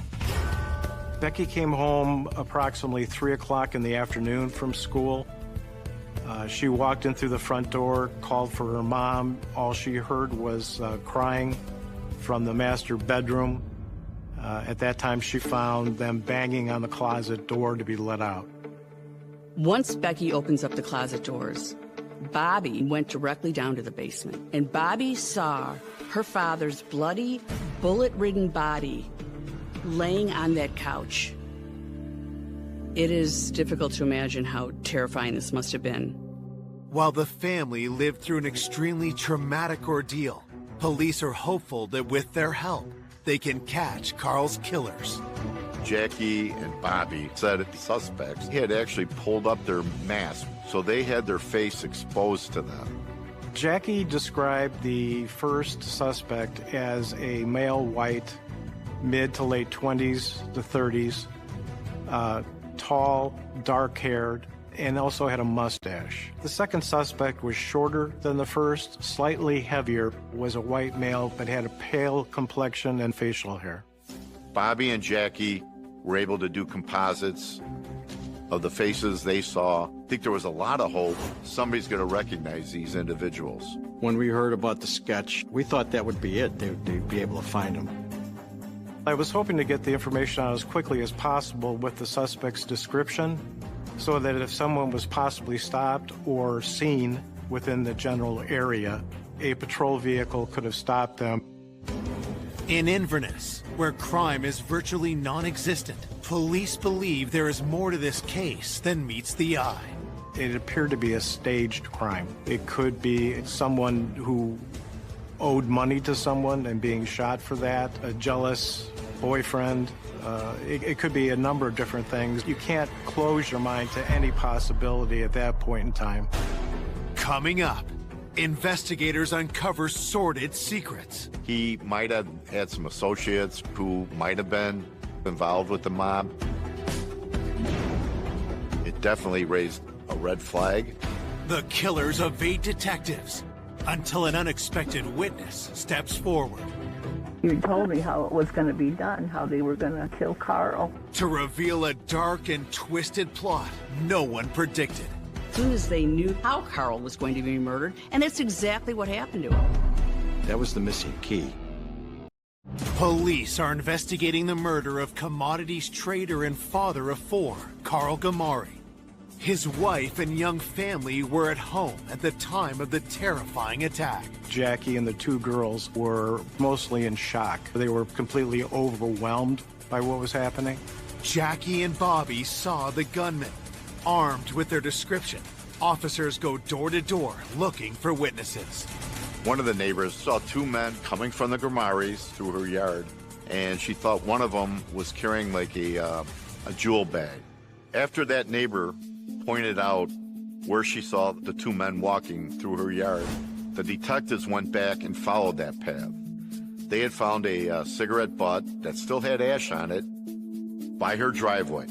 Becky came home approximately 3 o'clock in the afternoon from school. She walked in through the front door, called for her mom. All she heard was crying from the master bedroom. At that time, she found them banging on the closet door to be let out. Once Becky opens up the closet doors, Bobby went directly down to the basement, and Bobby saw her father's bloody, bullet-ridden body laying on that couch. It is difficult to imagine how terrifying this must have been. While the family lived through an extremely traumatic ordeal, police are hopeful that with their help, they can catch Carl's killers. Jackie and Bobby said the suspects had actually pulled up their masks, so they had their face exposed to them. Jackie described the first suspect as a male white, mid to late 20s to 30s, tall, dark-haired, and also had a mustache. The second suspect was shorter than the first, slightly heavier, was a white male, but had a pale complexion and facial hair. Bobby and Jackie were able to do composites of the faces they saw. I think there was a lot of hope somebody's going to recognize these individuals. When we heard about the sketch, we thought that would be it. They'd be able to find them. I was hoping to get the information out as quickly as possible with the suspect's description, so that if someone was possibly stopped or seen within the general area, a patrol vehicle could have stopped them. In Inverness, where crime is virtually non-existent, police believe there is more to this case than meets the eye. It appeared to be a staged crime. It could be someone who owed money to someone and being shot for that, a jealous boyfriend. It could be a number of different things. You can't close your mind to any possibility at that point in time. Coming up, investigators uncover sordid secrets. He might have had some associates who might have been involved with the mob. It definitely raised a red flag. The killers evade detectives until an unexpected witness steps forward. You told me how it was going to be done, how they were going to kill Carl. To reveal a dark and twisted plot no one predicted. As soon as they knew how Carl was going to be murdered, and that's exactly what happened to him. That was the missing key. Police are investigating the murder of commodities trader and father of 4, Carl Gamari. His wife and young family were at home at the time of the terrifying attack. Jackie and the 2 girls were mostly in shock. They were completely overwhelmed by what was happening. Jackie and Bobby saw the gunman. Armed with their description, officers go door to door looking for witnesses. One of the neighbors saw 2 men coming from the Gramaris through her yard, and she thought one of them was carrying like a jewel bag. After that neighbor pointed out where she saw the 2 men walking through her yard, the detectives went back and followed that path. They had found a cigarette butt that still had ash on it by her driveway.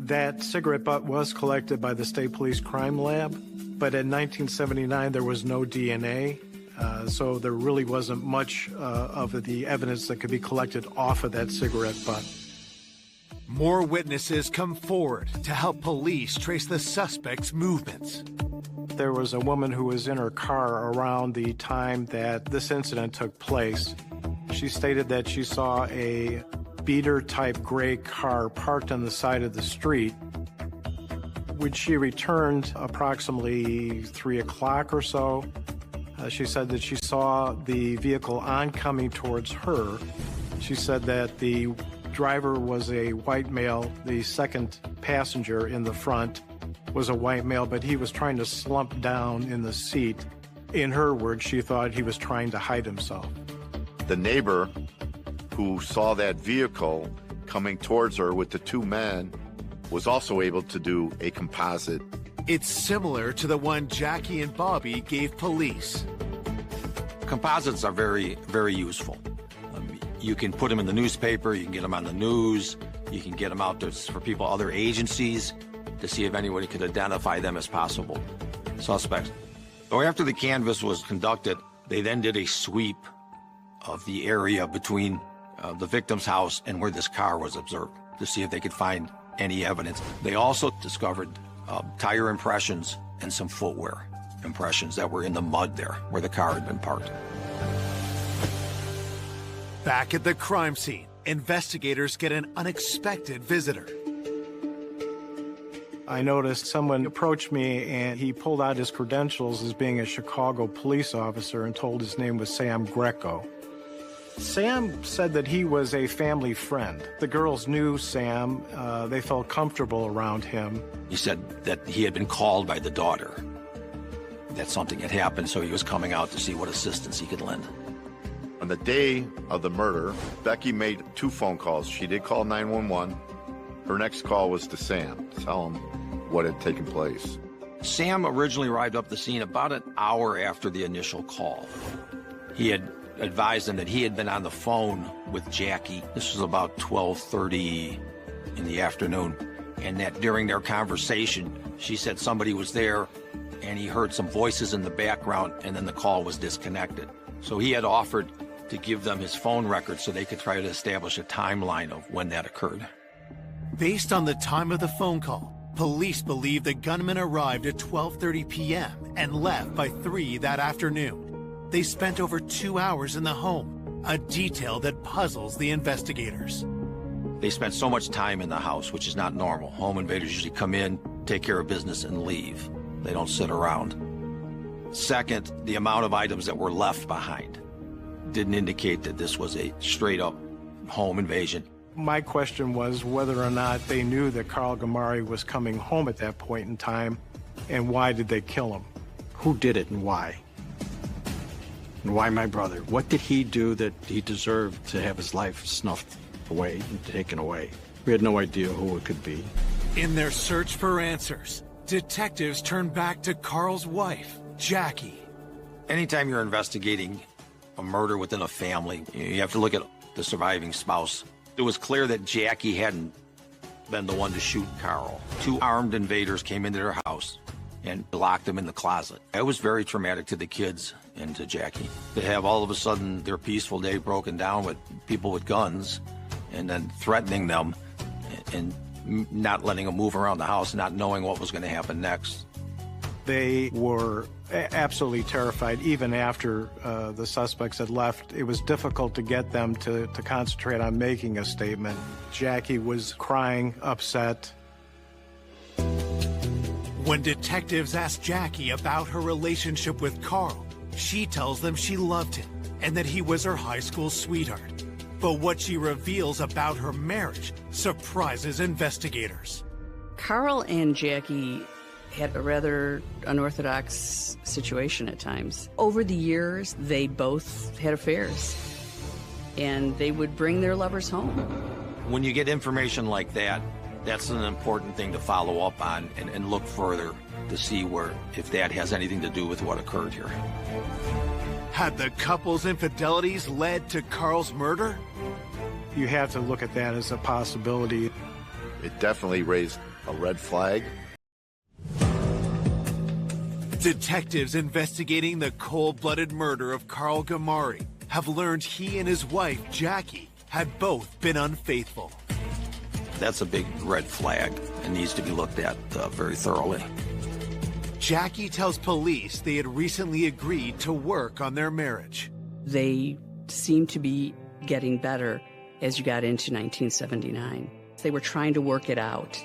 That cigarette butt was collected by the State Police Crime Lab, but in 1979 there was no DNA, so there really wasn't much of the evidence that could be collected off of that cigarette butt. More witnesses come forward to help police trace the suspect's movements. There was a woman who was in her car around the time that this incident took place. She stated that she saw a beater-type gray car parked on the side of the street. When she returned approximately 3 o'clock or so, she said that she saw the vehicle oncoming towards her. She said that the driver was a white male. The second passenger in the front was a white male, but he was trying to slump down in the seat. In her words, she thought he was trying to hide himself. The neighbor who saw that vehicle coming towards her with the two men was also able to do a composite. It's similar to the one Jackie and Bobby gave police. Composites are very, very useful. You can put them in the newspaper, you can get them on the news, you can get them out there for people, other agencies, to see if anybody could identify them as possible suspects. So after the canvass was conducted, they then did a sweep of the area between the victim's house and where this car was observed to see if they could find any evidence. They also discovered tire impressions and some footwear impressions that were in the mud there where the car had been parked. Back at the crime scene, investigators get an unexpected visitor. I noticed someone approached me and he pulled out his credentials as being a Chicago police officer and told his name was Sam Greco. Sam said that he was a family friend. The girls knew Sam. They felt comfortable around him. He said that he had been called by the daughter, that something had happened, so he was coming out to see what assistance he could lend. On the day of the murder, Becky made 2 phone calls. She did call 911. Her next call was to Sam to tell him what had taken place. Sam originally arrived up the scene about an hour after the initial call. He had advised him that he had been on the phone with Jackie. This was about 12:30 in the afternoon, and that during their conversation, she said somebody was there, and he heard some voices in the background, and then the call was disconnected. So he had offered to give them his phone records so they could try to establish a timeline of when that occurred. Based on the time of the phone call, police believe the gunman arrived at 12:30 p.m. and left by 3 that afternoon. They spent over 2 hours in the home, a detail that puzzles the investigators. They spent so much time in the house, which is not normal. Home invaders usually come in, take care of business, and leave. They don't sit around. Second, the amount of items that were left behind didn't indicate that this was a straight-up home invasion. My question was whether or not they knew that Carl Gamari was coming home at that point in time, and why did they kill him? Who did it and why? And why my brother? What did he do that he deserved to have his life snuffed away and taken away? We had no idea who it could be. In their search for answers, detectives turn back to Carl's wife, Jackie. Anytime you're investigating a murder within a family, you have to look at the surviving spouse. It was clear that Jackie hadn't been the one to shoot Carl. 2 armed invaders came into their house and locked them in the closet. It was very traumatic to the kids and to Jackie. To have all of a sudden their peaceful day broken down with people with guns and then threatening them and not letting them move around the house, not knowing what was going to happen next. They were absolutely terrified. Even after the suspects had left, it was difficult to get them to concentrate on making a statement. Jackie was crying, upset. When detectives ask Jackie about her relationship with Carl, she tells them she loved him and that he was her high school sweetheart. But what she reveals about her marriage surprises investigators. Carl and Jackie had a rather unorthodox situation at times. Over the years, they both had affairs, and they would bring their lovers home. When you get information like that, that's an important thing to follow up on and look further to see if that has anything to do with what occurred here. Had the couple's infidelities led to Carl's murder? You have to look at that as a possibility. It definitely raised a red flag. Detectives investigating the cold-blooded murder of Carl Gamari have learned he and his wife, Jackie, had both been unfaithful. That's a big red flag and needs to be looked at very thoroughly. Jackie tells police they had recently agreed to work on their marriage. They seemed to be getting better as you got into 1979. They were trying to work it out.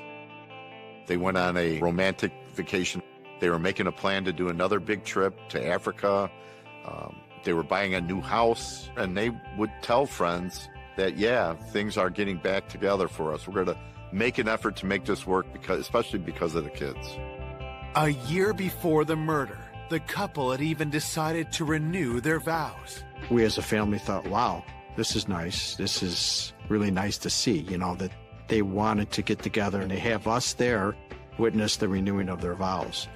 They went on a romantic vacation. They were making a plan to do another big trip to Africa. They were buying a new house, and they would tell friends that, yeah, things are getting back together for us. We're going to make an effort to make this work, especially because of the kids. A year before the murder, the couple had even decided to renew their vows. We as a family thought, wow, this is nice. This is really nice to see, that they wanted to get together and they have us there witness the renewing of their vows.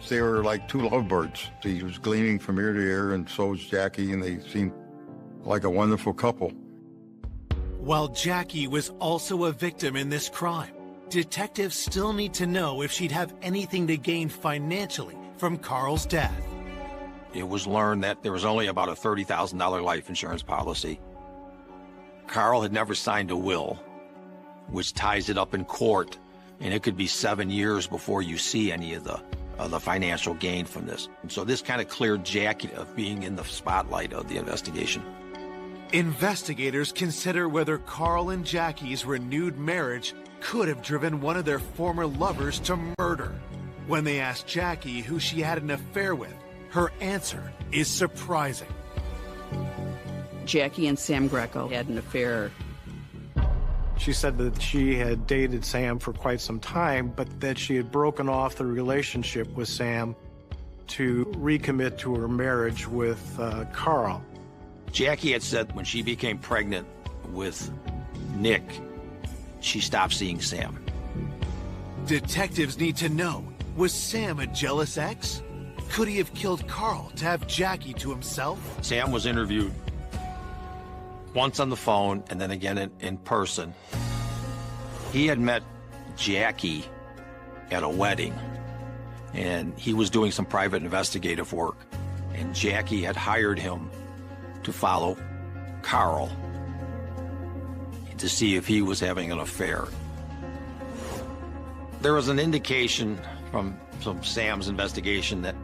They were like two lovebirds. He was gleaming from ear to ear, and so was Jackie, and they seemed like a wonderful couple. While Jackie was also a victim in this crime, detectives still need to know if she'd have anything to gain financially from Carl's death. It was learned that there was only about a $30,000 life insurance policy. Carl had never signed a will, which ties it up in court, and it could be 7 years before you see any of the financial gain from this. And so this kind of cleared Jackie of being in the spotlight of the investigation. Investigators consider whether Carl and Jackie's renewed marriage could have driven one of their former lovers to murder. When they ask Jackie who she had an affair with, her answer is surprising. Jackie and Sam Greco had an affair. She said that she had dated Sam for quite some time, but that she had broken off the relationship with Sam to recommit to her marriage with Carl. Jackie had said when she became pregnant with Nick, she stopped seeing Sam. Detectives need to know, was Sam a jealous ex? Could he have killed Carl to have Jackie to himself? Sam was interviewed once on the phone and then again in person. He had met Jackie at a wedding, and he was doing some private investigative work, and Jackie had hired him to follow Carl to see if he was having an affair. There was an indication from Sam's investigation that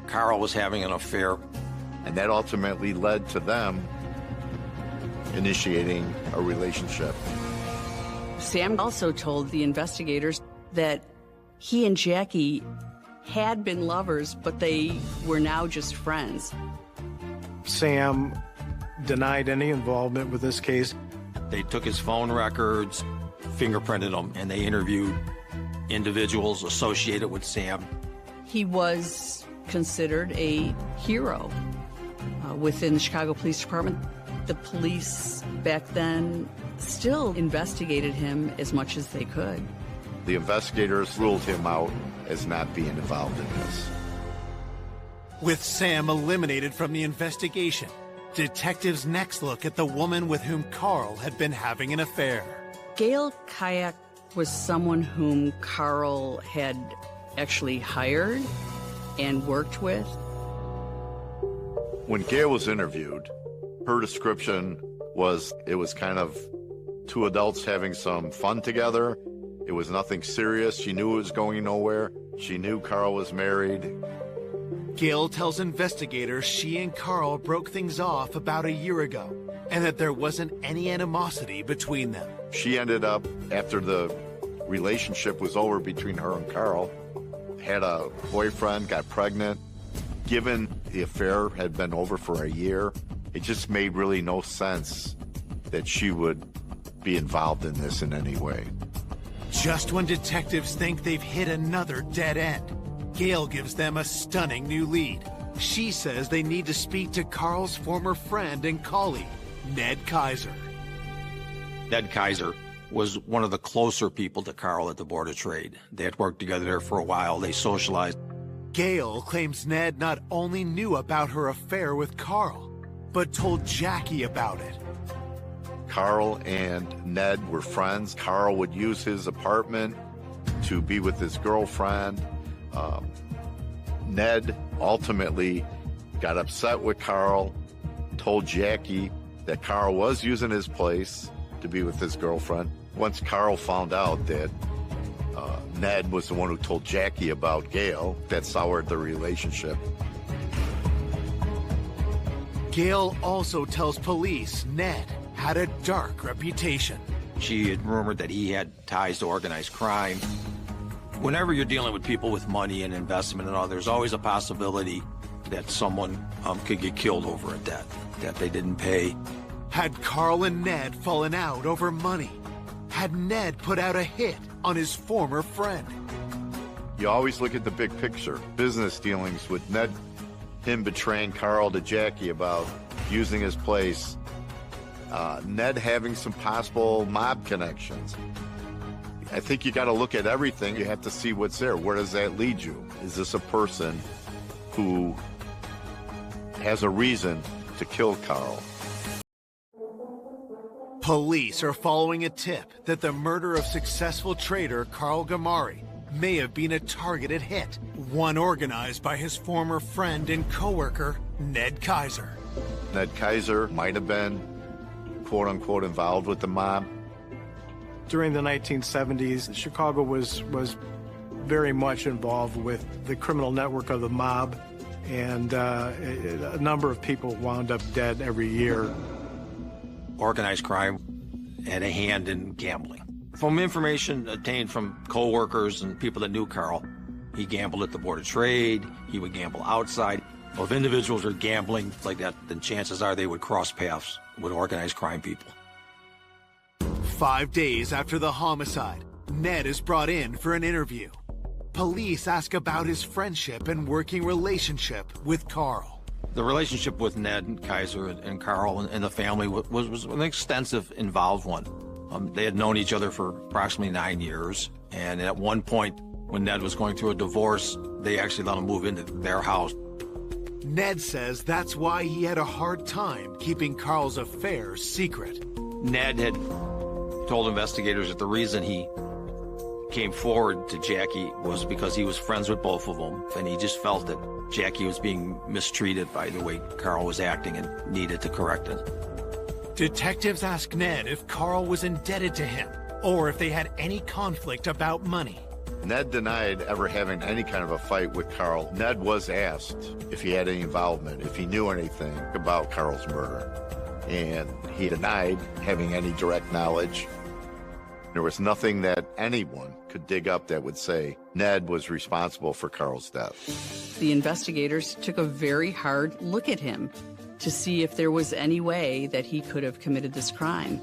Carl was having an affair. And that ultimately led to them initiating a relationship. Sam also told the investigators that he and Jackie had been lovers, but they were now just friends. Sam denied any involvement with this case. They took his phone records, fingerprinted them, and they interviewed individuals associated with Sam. He was considered a hero within the Chicago Police Department. The police back then still investigated him as much as they could. The investigators ruled him out as not being involved in this. With Sam eliminated from the investigation, detectives next look at the woman with whom Carl had been having an affair. Gail Kayak was someone whom Carl had actually hired and worked with. When Gail was interviewed, her description was it was kind of two adults having some fun together. It was nothing serious. She knew it was going nowhere. She knew Carl was married. Gail tells investigators she and Carl broke things off about a year ago, and that there wasn't any animosity between them. She ended up, after the relationship was over between her and Carl, had a boyfriend, got pregnant. Given the affair had been over for a year, it just made really no sense that she would be involved in this in any way. Just when detectives think they've hit another dead end, Gail gives them a stunning new lead. She says they need to speak to Carl's former friend and colleague, Ned Kaiser. Ned Kaiser was one of the closer people to Carl at the Board of Trade. They had worked together there for a while. They socialized. Gail claims Ned not only knew about her affair with Carl, but told Jackie about it. Carl and Ned were friends. Carl would use his apartment to be with his girlfriend. Ned ultimately got upset with Carl, told Jackie that Carl was using his place to be with his girlfriend. Once Carl found out that Ned was the one who told Jackie about Gail, that soured the relationship. Gail also tells police Ned had a dark reputation. She had rumored that he had ties to organized crime. Whenever you're dealing with people with money and investment and all, there's always a possibility that someone could get killed over a debt that they didn't pay. Had Carl and Ned fallen out over money? Had Ned put out a hit on his former friend? You always look at the big picture. Business dealings with Ned, him betraying Carl to Jackie about using his place, Ned having some possible mob connections. I think you got to look at everything. You have to see what's there. Where does that lead you? Is this a person who has a reason to kill Carl? Police are following a tip that the murder of successful trader Carl Gamari may have been a targeted hit, one organized by his former friend and co-worker, Ned Kaiser. Ned Kaiser might have been, quote-unquote, involved with the mob. During the 1970s, Chicago was very much involved with the criminal network of the mob, and a number of people wound up dead every year. Organized crime had a hand in gambling. From information obtained from co-workers and people that knew Carl, he gambled at the Board of Trade, he would gamble outside. Well, if individuals are gambling like that, then chances are they would cross paths with organized crime people. 5 days after the homicide, Ned is brought in for an interview. Police ask about his friendship and working relationship with Carl. The relationship with Ned and Kaiser and Carl and the family was an extensive, involved one. They had known each other for approximately 9 years, and at one point, when Ned was going through a divorce, they actually let him move into their house. Ned says that's why he had a hard time keeping Carl's affairs secret. Ned had told investigators that the reason he came forward to Jackie was because he was friends with both of them, and he just felt that Jackie was being mistreated by the way Carl was acting and needed to correct it. Detectives ask Ned if Carl was indebted to him, or if they had any conflict about money. Ned denied ever having any kind of a fight with Carl. Ned was asked if he had any involvement, if he knew anything about Carl's murder, and he denied having any direct knowledge. There was nothing that anyone could dig up that would say Ned was responsible for Carl's death. The investigators took a very hard look at him to see if there was any way that he could have committed this crime.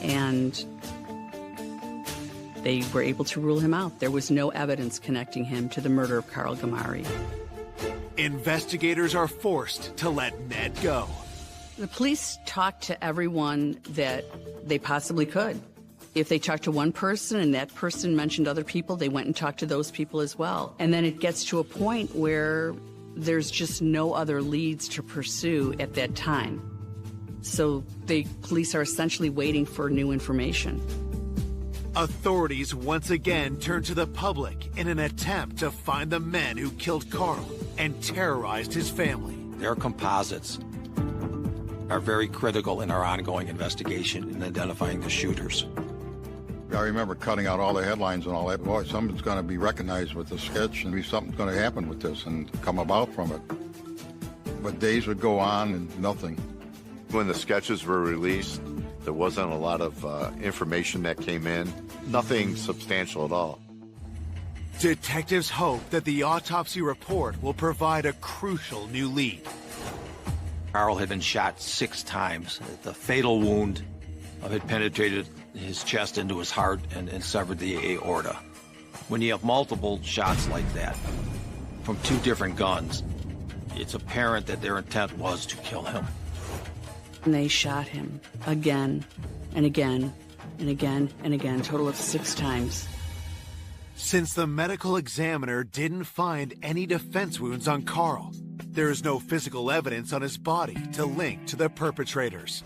And they were able to rule him out. There was no evidence connecting him to the murder of Carl Gamari. Investigators are forced to let Ned go. The police talked to everyone that they possibly could. If they talked to one person and that person mentioned other people, they went and talked to those people as well. And then it gets to a point where there's just no other leads to pursue at that time. So the police are essentially waiting for new information. Authorities once again turn to the public in an attempt to find the men who killed Carl and terrorized his family. Their composites are very critical in our ongoing investigation in identifying the shooters. I remember cutting out all the headlines and all that. Boy, something's going to be recognized with the sketch, and something's going to happen with this and come about from it. But days would go on and nothing. When the sketches were released, there wasn't a lot of information that came in. Nothing substantial at all. Detectives hope that the autopsy report will provide a crucial new lead. Carl had been shot 6 times. The fatal wound had penetrated his chest into his heart and severed the aorta. When you have multiple shots like that from 2 different guns, it's apparent that their intent was to kill him. And they shot him again and again and again and again, a total of 6 times. Since the medical examiner didn't find any defense wounds on Carl, there is no physical evidence on his body to link to the perpetrators.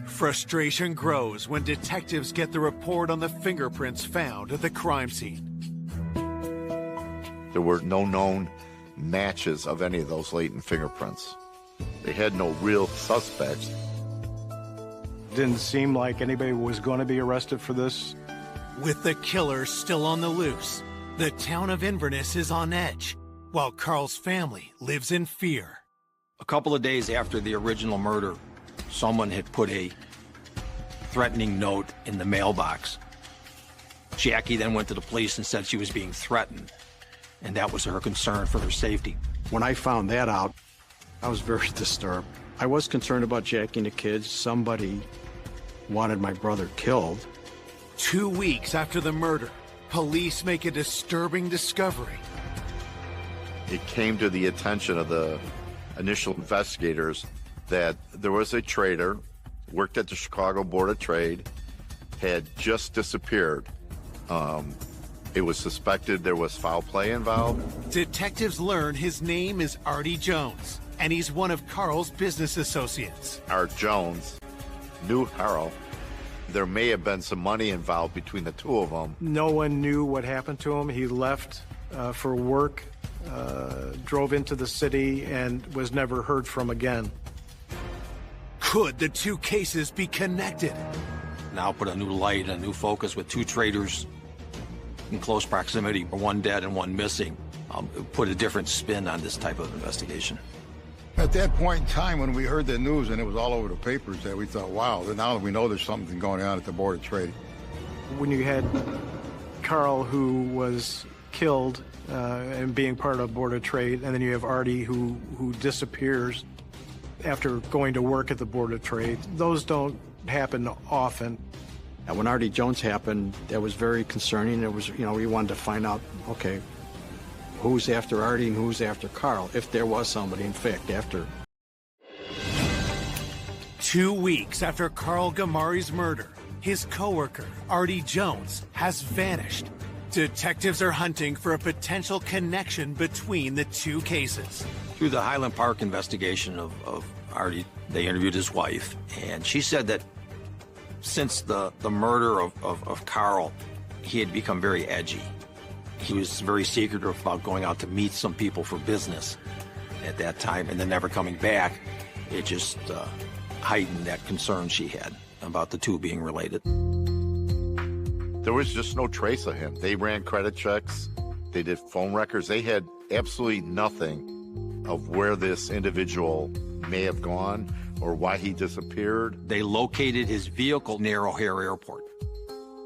Frustration grows when detectives get the report on the fingerprints found at the crime scene. There were no known matches of any of those latent fingerprints. They had no real suspects. Didn't seem like anybody was going to be arrested for this. With the killer still on the loose, the town of Inverness is on edge, while Carl's family lives in fear. A couple of days after the original murder, someone had put a threatening note in the mailbox. Jackie then went to the police and said she was being threatened, and that was her concern for her safety. When I found that out, I was very disturbed. I was concerned about Jackie and the kids. Somebody wanted my brother killed. 2 weeks after the murder, police make a disturbing discovery. It came to the attention of the initial investigators that there was a trader, worked at the Chicago Board of Trade, had just disappeared. It was suspected there was foul play involved. Detectives learn his name is Artie Jones, and he's one of Carl's business associates. Art Jones knew Carl. There may have been some money involved between the two of them. No one knew what happened to him. He left for work, drove into the city, and was never heard from again. Could the two cases be connected? Now put a new light, a new focus with two traders in close proximity, one dead and one missing. Put a different spin on this type of investigation. At that point in time, when we heard the news and it was all over the papers, that we thought, wow, now we know there's something going on at the Board of Trade. When you had Carl, who was killed and being part of Board of Trade, and then you have Artie, who disappears after going to work at the Board of Trade, those don't happen often. And when Artie Jones happened, that was very concerning. It was, we wanted to find out, okay, who's after Artie and who's after Carl, if there was somebody, in fact, after. 2 weeks after Carl Gamari's murder, his coworker, Artie Jones, has vanished. Detectives are hunting for a potential connection between the two cases. Through the Highland Park investigation of Artie, they interviewed his wife, and she said that since the murder of Carl, he had become very edgy. He was very secretive about going out to meet some people for business at that time and then never coming back. It just heightened that concern she had about the two being related. There was just no trace of him. They ran credit checks, they did phone records, they had absolutely nothing of where this individual may have gone or why he disappeared. They located his vehicle near O'Hare Airport.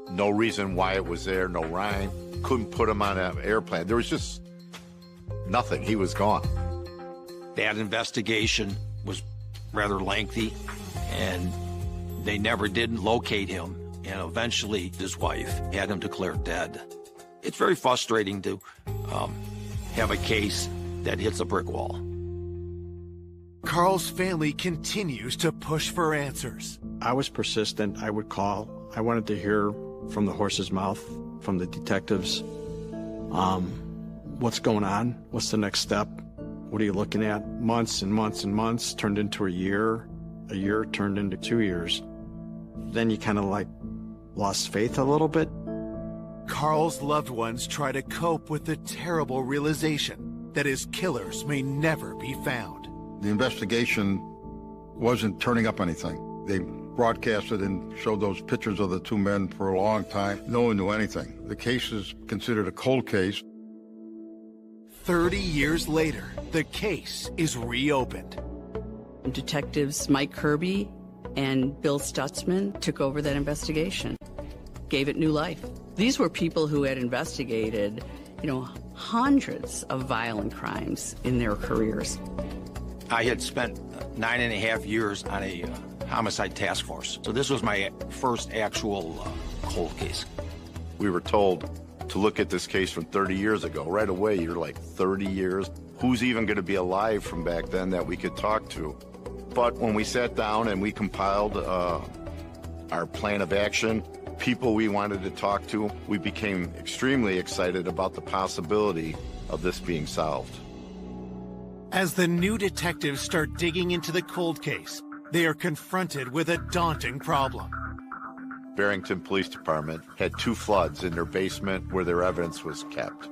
No reason why it was there, no rhyme. Couldn't put him on an airplane. There was just nothing. He was gone. That investigation was rather lengthy, and they never did locate him. And eventually, his wife had him declared dead. It's very frustrating to have a case that hits a brick wall. Carl's family continues to push for answers. I was persistent. I would call. I wanted to hear from the horse's mouth, from the detectives. What's going on? What's the next step? What are you looking at? Months and months and months turned into a year turned into 2 years. Then you kind of lost faith a little bit. Carl's loved ones try to cope with the terrible realization that his killers may never be found. The investigation wasn't turning up anything. They broadcasted and showed those pictures of the two men for a long time. No one knew anything. The case is considered a cold case. 30 years later, the case is reopened. Detectives Mike Kirby and Bill Stutzman took over that investigation, gave it new life. These were people who had investigated, hundreds of violent crimes in their careers. I had spent 9.5 years on a homicide task force. So this was my first actual cold case. We were told to look at this case from 30 years ago. Right away, you're like, 30 years? Who's even going to be alive from back then that we could talk to? But when we sat down and we compiled our plan of action, people we wanted to talk to, we became extremely excited about the possibility of this being solved. As the new detectives start digging into the cold case, they are confronted with a daunting problem. Barrington Police Department had 2 floods in their basement where their evidence was kept.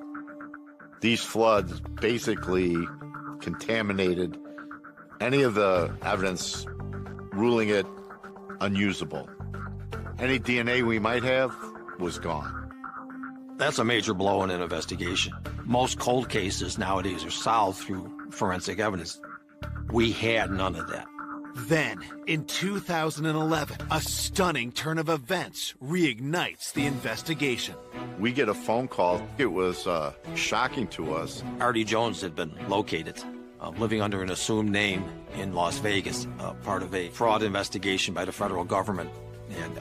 These floods basically contaminated any of the evidence, ruling it unusable. Any DNA we might have was gone. That's a major blow in an investigation. Most cold cases nowadays are solved through forensic evidence. We had none of that. Then, in 2011, a stunning turn of events reignites the investigation. We get a phone call. It was shocking to us. Artie Jones had been located, living under an assumed name in Las Vegas, part of a fraud investigation by the federal government, and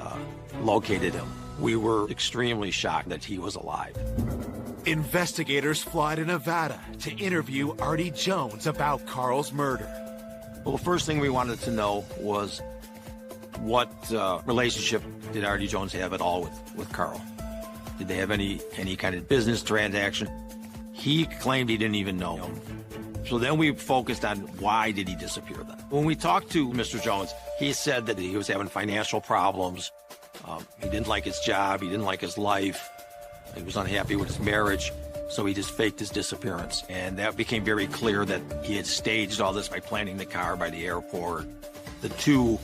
located him. We were extremely shocked that he was alive. Investigators fly to Nevada to interview Artie Jones about Carl's murder. Well, the first thing we wanted to know was what relationship did Artie Jones have at all with Carl? Did they have any kind of business transaction? He claimed he didn't even know him. So then we focused on why did he disappear then. When we talked to Mr. Jones, he said that he was having financial problems. He didn't like his job. He didn't like his life. He was unhappy with his marriage. So he just faked his disappearance. And that became very clear that he had staged all this by planning the car by the airport. The two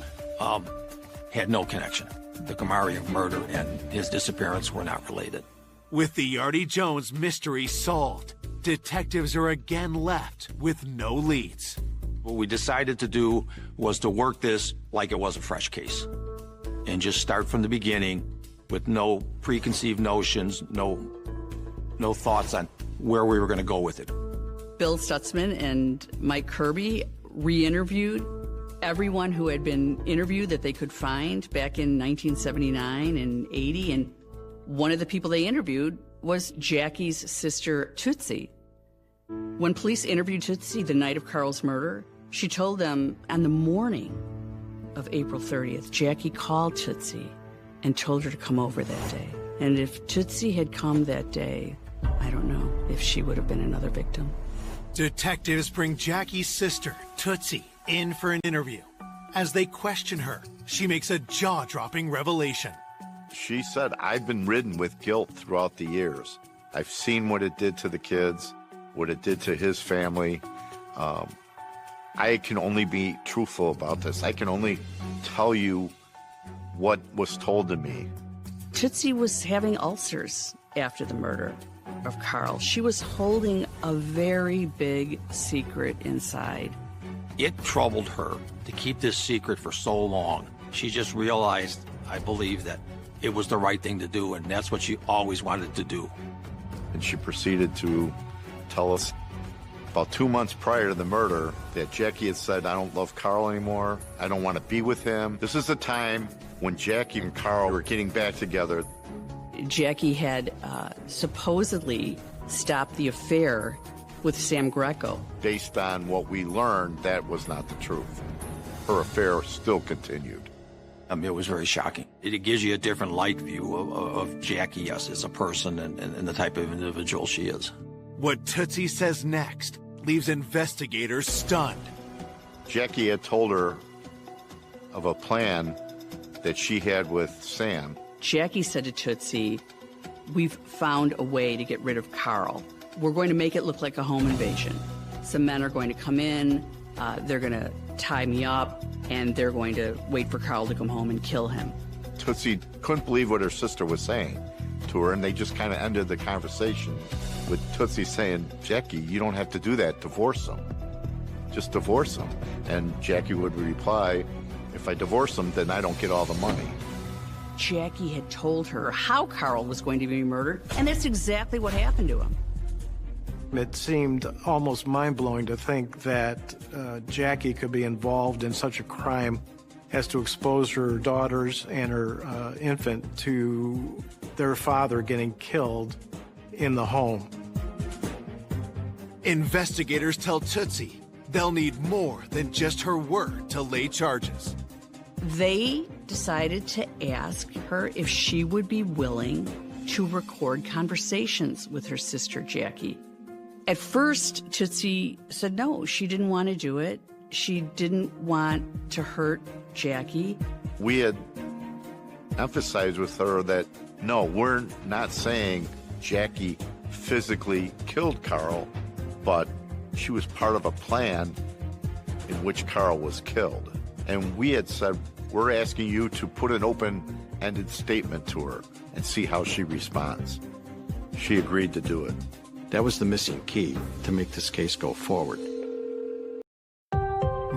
had no connection. The Kamari of murder and his disappearance were not related. With the Artie Jones mystery solved, detectives are again left with no leads. What we decided to do was to work this like it was a fresh case and just start from the beginning with no preconceived notions, no thoughts on where we were going to go with it. Bill Stutzman and Mike Kirby re-interviewed everyone who had been interviewed that they could find back in 1979 and 80, and one of the people they interviewed was Jackie's sister, Tootsie. When police interviewed Tootsie the night of Carl's murder, she told them on the morning of April 30th, Jackie called Tootsie and told her to come over that day. And if Tootsie had come that day, I don't know if she would have been another victim. Detectives bring Jackie's sister, Tootsie, in for an interview. As they question her, she makes a jaw-dropping revelation. She said, I've been ridden with guilt throughout the years. I've seen what it did to the kids, what it did to his family. I can only be truthful about this. I can only tell you what was told to me. Tootsie was having ulcers after the murder of Carl. She was holding a very big secret inside. It troubled her to keep this secret for so long. She just realized, I believe, that it was the right thing to do, and that's what she always wanted to do. And she proceeded to tell us about 2 months prior to the murder that Jackie had said, I don't love Carl anymore. I don't want to be with him. This is the time when Jackie and Carl were getting back together. Jackie had supposedly stopped the affair with Sam Greco. Based on what we learned, that was not the truth. Her affair still continued. It was very shocking. It gives you a different light view of Jackie, yes, as a person and the type of individual she is. What Tootsie says next leaves investigators stunned. Jackie had told her of a plan that she had with Sam. Jackie said to Tootsie, we've found a way to get rid of Carl. We're going to make it look like a home invasion. Some men are going to come in, they're going to tie me up, and they're going to wait for Carl to come home and kill him. Tootsie couldn't believe what her sister was saying to her, and they just kind of ended the conversation with Tootsie saying, Jackie, you don't have to do that. Divorce him. Just divorce him. And Jackie would reply, if I divorce him, then I don't get all the money. Jackie had told her how Carl was going to be murdered, and that's exactly what happened to him. It seemed almost mind-blowing to think that Jackie could be involved in such a crime as to expose her daughters and her infant to their father getting killed in the home. Investigators tell Tootsie they'll need more than just her word to lay charges. They decided to ask her if she would be willing to record conversations with her sister Jackie. At first, Tootsie said no, she didn't want to do it. She didn't want to hurt Jackie. We had emphasized with her that, no, we're not saying Jackie physically killed Carl, but she was part of a plan in which Carl was killed. And we had said, we're asking you to put an open-ended statement to her and see how she responds. She agreed to do it. That was the missing key to make this case go forward.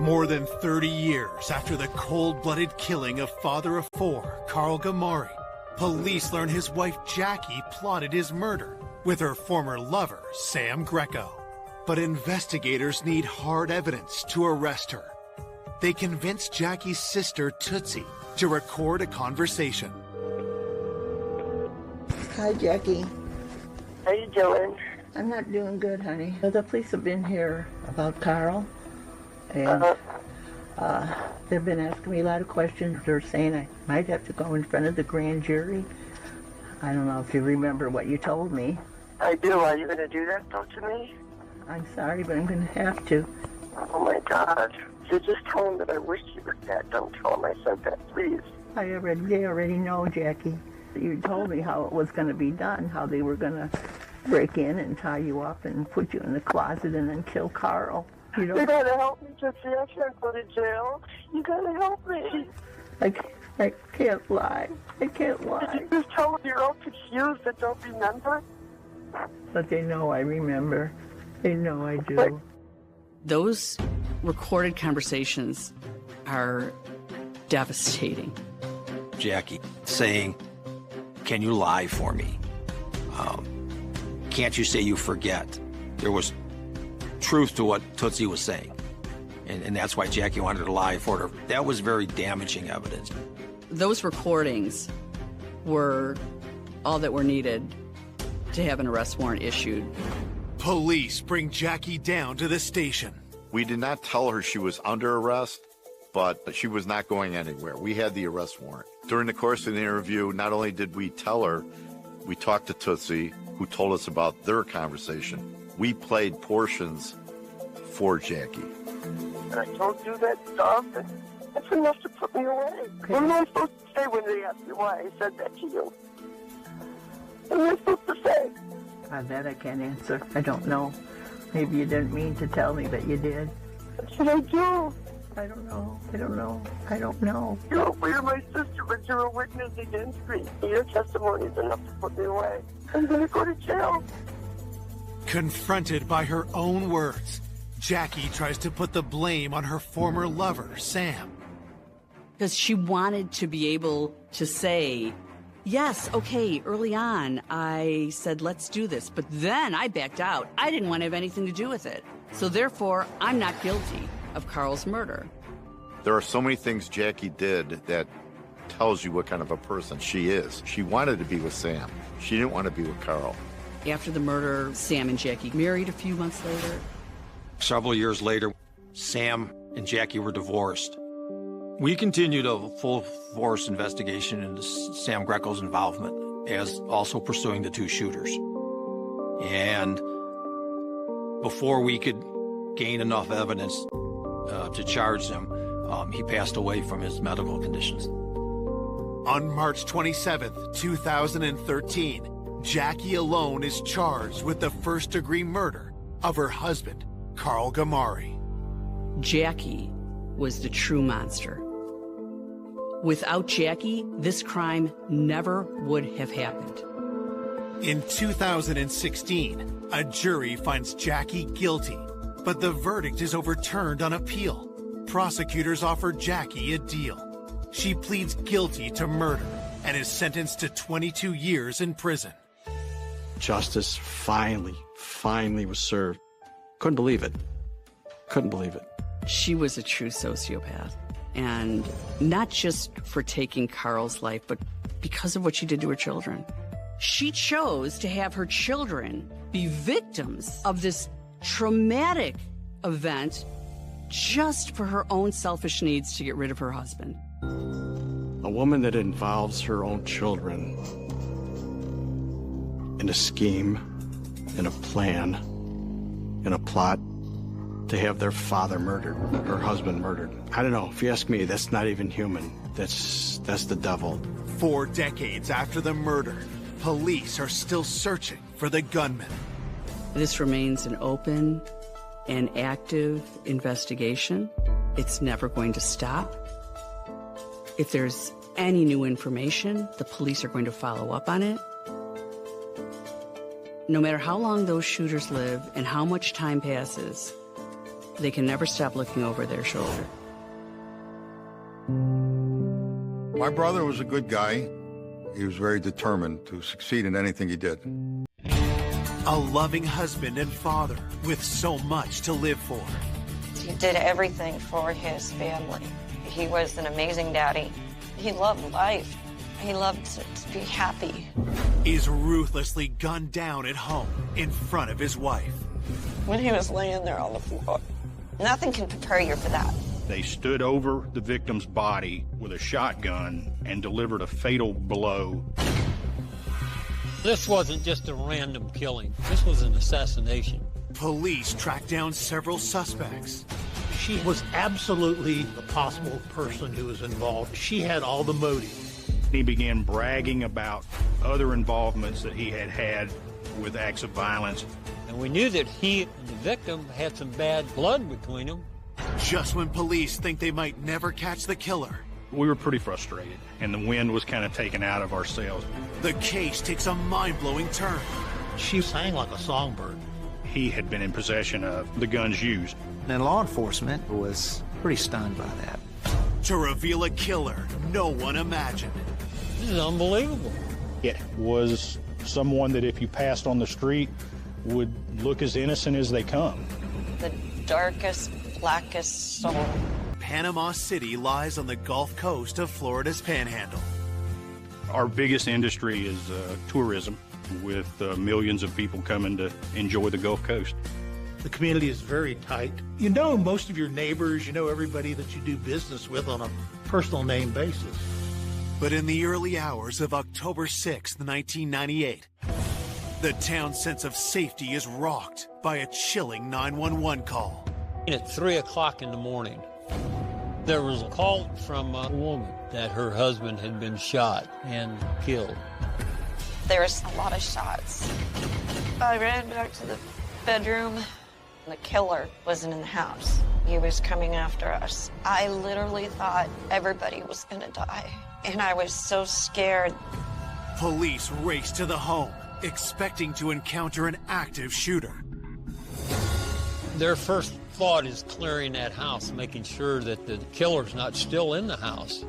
More than 30 years after the cold-blooded killing of father of four, Carl Gamari, police learn his wife Jackie plotted his murder with her former lover, Sam Greco. But investigators need hard evidence to arrest her. They convince Jackie's sister, Tootsie, to record a conversation. Hi, Jackie. How you doing? I'm not doing good, honey. The police have been here about Carl, and they've been asking me a lot of questions. They're saying I might have to go in front of the grand jury. I don't know if you remember what you told me. I do. Are you going to do that, though, to me? I'm sorry, but I'm going to have to. Oh, my God. So just tell him that I wish you were dead. Don't tell him I said that, please. They already know, Jackie. You told me how it was going to be done, how they were going to break in and tie you up and put you in the closet and then kill Carl. You know? You got to help me, Tootsie. I can't go to jail. You got to help me. I can't lie. I can't lie. Did you just tell them you're all confused and don't remember? But they know I remember. They know I do. Those recorded conversations are devastating. Jackie saying, "Can you lie for me? Can't you say you forget?" There was truth to what Tootsie was saying. And that's why Jackie wanted to lie for her. That was very damaging evidence. Those recordings were all that were needed to have an arrest warrant issued. Police bring Jackie down to the station. We did not tell her she was under arrest, but she was not going anywhere. We had the arrest warrant. During the course of the interview, not only did we tell her, we talked to Tootsie, who told us about their conversation. We played portions for Jackie. And I told you that stuff, and that's enough to put me away. Okay. What am I supposed to say when they ask me why I said that to you? What am I supposed to say? That I can't answer. I don't know. Maybe you didn't mean to tell me, but you did. What should I do? I don't know. I don't know. I don't know. You're my sister, but you're a witness against me. Your testimony is enough to put me away. I'm going to go to jail. Confronted by her own words, Jackie tries to put the blame on her former lover, Sam. Because she wanted to be able to say, yes, okay, early on, I said, let's do this. But then I backed out. I didn't want to have anything to do with it. So therefore, I'm not guilty of Carl's murder. There are so many things Jackie did that tells you what kind of a person she is. She wanted to be with Sam. She didn't want to be with Carl. After the murder, Sam and Jackie married a few months later. Several years later, Sam and Jackie were divorced. We continued a full-force investigation into Sam Greco's involvement, as also pursuing the two shooters. And before we could gain enough evidence to charge them, he passed away from his medical conditions. On March 27th, 2013, Jackie alone is charged with the first-degree murder of her husband, Carl Gamari. Jackie was the true monster. Without Jackie, this crime never would have happened. In 2016, a jury finds Jackie guilty, but the verdict is overturned on appeal. Prosecutors offer Jackie a deal. She pleads guilty to murder and is sentenced to 22 years in prison. Justice finally was served. Couldn't believe it. Couldn't believe it. She was a true sociopath. And not just for taking Carl's life, but because of what she did to her children. She chose to have her children be victims of this traumatic event just for her own selfish needs to get rid of her husband. A woman that involves her own children in a scheme, in a plan, in a plot to have their father murdered, her husband murdered. I don't know, if you ask me, that's not even human. That's the devil. 4 decades after the murder, police are still searching for the gunman. This remains an open and active investigation. It's never going to stop. If there's any new information, the police are going to follow up on it. No matter how long those shooters live and how much time passes, They can never stop looking over their shoulder. My brother was a good guy. He was very determined to succeed in anything he did. A loving husband and father with so much to live for. He did everything for his family. He was an amazing daddy. He loved life. He loved to be happy. Is ruthlessly gunned down at home in front of his wife. When he was laying there on the floor, nothing can prepare you for that. They stood over the victim's body with a shotgun and delivered a fatal blow. This wasn't just a random killing. This was an assassination. Police tracked down several suspects. She was absolutely the possible person who was involved. She had all the motive. He began bragging about other involvements that he had had with acts of violence. And we knew that he and the victim had some bad blood between them. Just when police think they might never catch the killer, we were pretty frustrated, and the wind was kind of taken out of our sails. The case takes a mind-blowing turn. She sang like a songbird. He had been in possession of the guns used. And law enforcement was pretty stunned by that. To reveal a killer no one imagined. This is unbelievable. It was someone that if you passed on the street would look as innocent as they come. The darkest, blackest soul. Panama City lies on the Gulf Coast of Florida's Panhandle. Our biggest industry is tourism, with millions of people coming to enjoy the Gulf Coast. The community is very tight. You know most of your neighbors, you know everybody that you do business with on a personal name basis. But in the early hours of October 6, 1998, the town's sense of safety is rocked by a chilling 911 call. At 3 o'clock in the morning, there was a call from a woman that her husband had been shot and killed. There was a lot of shots. I ran back to the bedroom. The killer wasn't in the house. He was coming after us. I literally thought everybody was gonna die. And I was so scared. Police raced to the home, expecting to encounter an active shooter. Their first thought is clearing that house, making sure that the killer's not still in the house.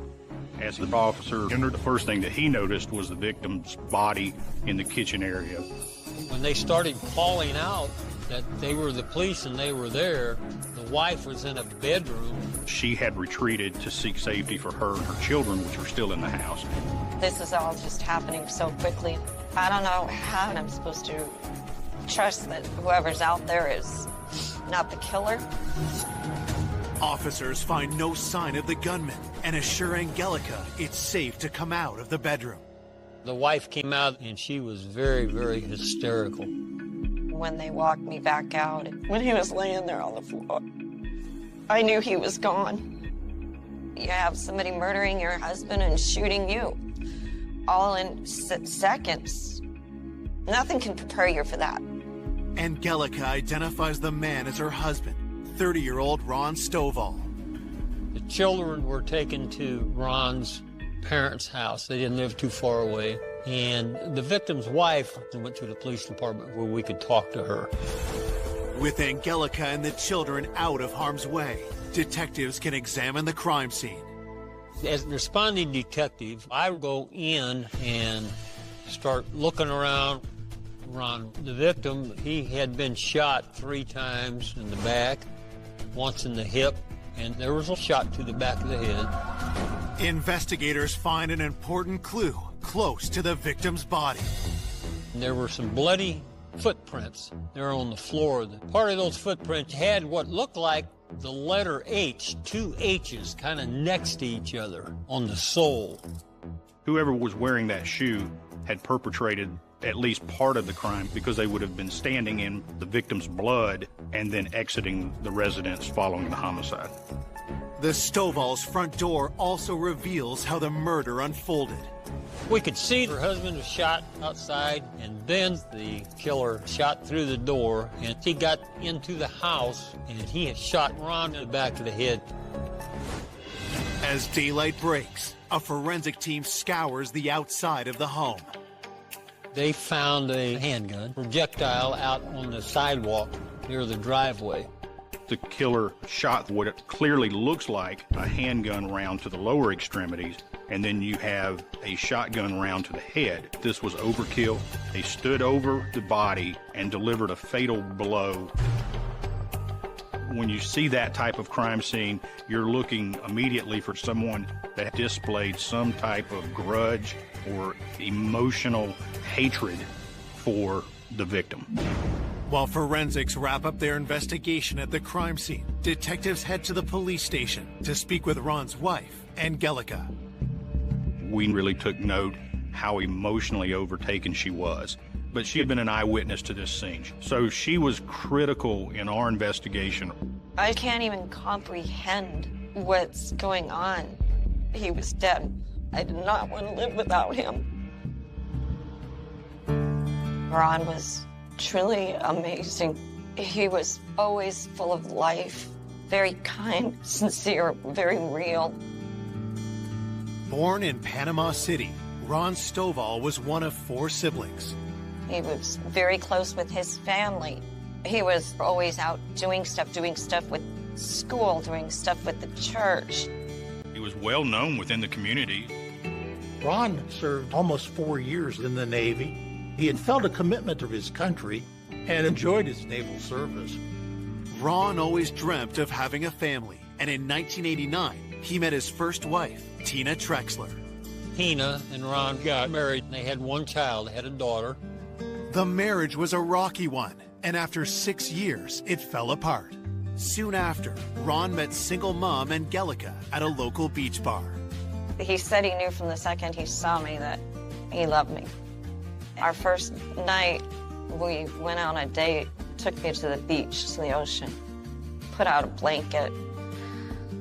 As the officer entered, the first thing that he noticed was the victim's body in the kitchen area. When they started calling out that they were the police and they were there, the wife was in a bedroom. She had retreated to seek safety for her and her children, which were still in the house. This is all just happening so quickly. I don't know how I'm supposed to trust that whoever's out there is not the killer. Officers find no sign of the gunman and assure Angelica it's safe to come out of the bedroom. The wife came out and she was very, very hysterical. When they walked me back out, when he was laying there on the floor, I knew he was gone. You have somebody murdering your husband and shooting you, all in seconds. Nothing can prepare you for that. Angelica identifies the man as her husband, 30-year-old Ron Stovall. The children were taken to Ron's parents' house. They didn't live too far away. And the victim's wife went to the police department where we could talk to her. With Angelica and the children out of harm's way, detectives can examine the crime scene. As a responding detective, I go in and start looking around. Ron, the victim, he had been shot 3 times in the back, once in the hip, and there was a shot to the back of the head. Investigators find an important clue close to the victim's body. There were some bloody footprints there on the floor. Part of those footprints had what looked like the letter H, 2 H's kind of next to each other on the sole. Whoever was wearing that shoe had perpetrated at least part of the crime, because they would have been standing in the victim's blood and then exiting the residence following the homicide. The Stovall's front door also reveals how the murder unfolded. We could see her husband was shot outside, and then the killer shot through the door, and he got into the house, and he had shot Ron in the back of the head. As daylight breaks, a forensic team scours the outside of the home. They found a handgun projectile out on the sidewalk near the driveway. The killer shot what it clearly looks like a handgun round to the lower extremities, and then you have a shotgun round to the head. This was overkill. They stood over the body and delivered a fatal blow. When you see that type of crime scene, you're looking immediately for someone that displayed some type of grudge or emotional hatred for the victim. While forensics wrap up their investigation at the crime scene, detectives head to the police station to speak with Ron's wife, Angelica. We really took note how emotionally overtaken she was, but she had been an eyewitness to this scene, so she was critical in our investigation. I can't even comprehend what's going on. He was dead. I did not want to live without him. Ron was truly amazing. He was always full of life, very kind, sincere, very real. Born in Panama City, Ron Stovall was one of 4 siblings. He was very close with his family. He was always out doing stuff with school, doing stuff with the church. He was well known within the community. Ron served almost 4 years in the Navy. He had felt a commitment to his country and enjoyed his naval service. Ron always dreamt of having a family, and in 1989, he met his first wife, Tina Trexler. Tina and Ron got married, and they had one child, they had a daughter. The marriage was a rocky one, and after 6 years, it fell apart. Soon after, Ron met single mom Angelica at a local beach bar. He said he knew from the second he saw me that he loved me. Our first night, we went on a date, took me to the beach, to the ocean, put out a blanket,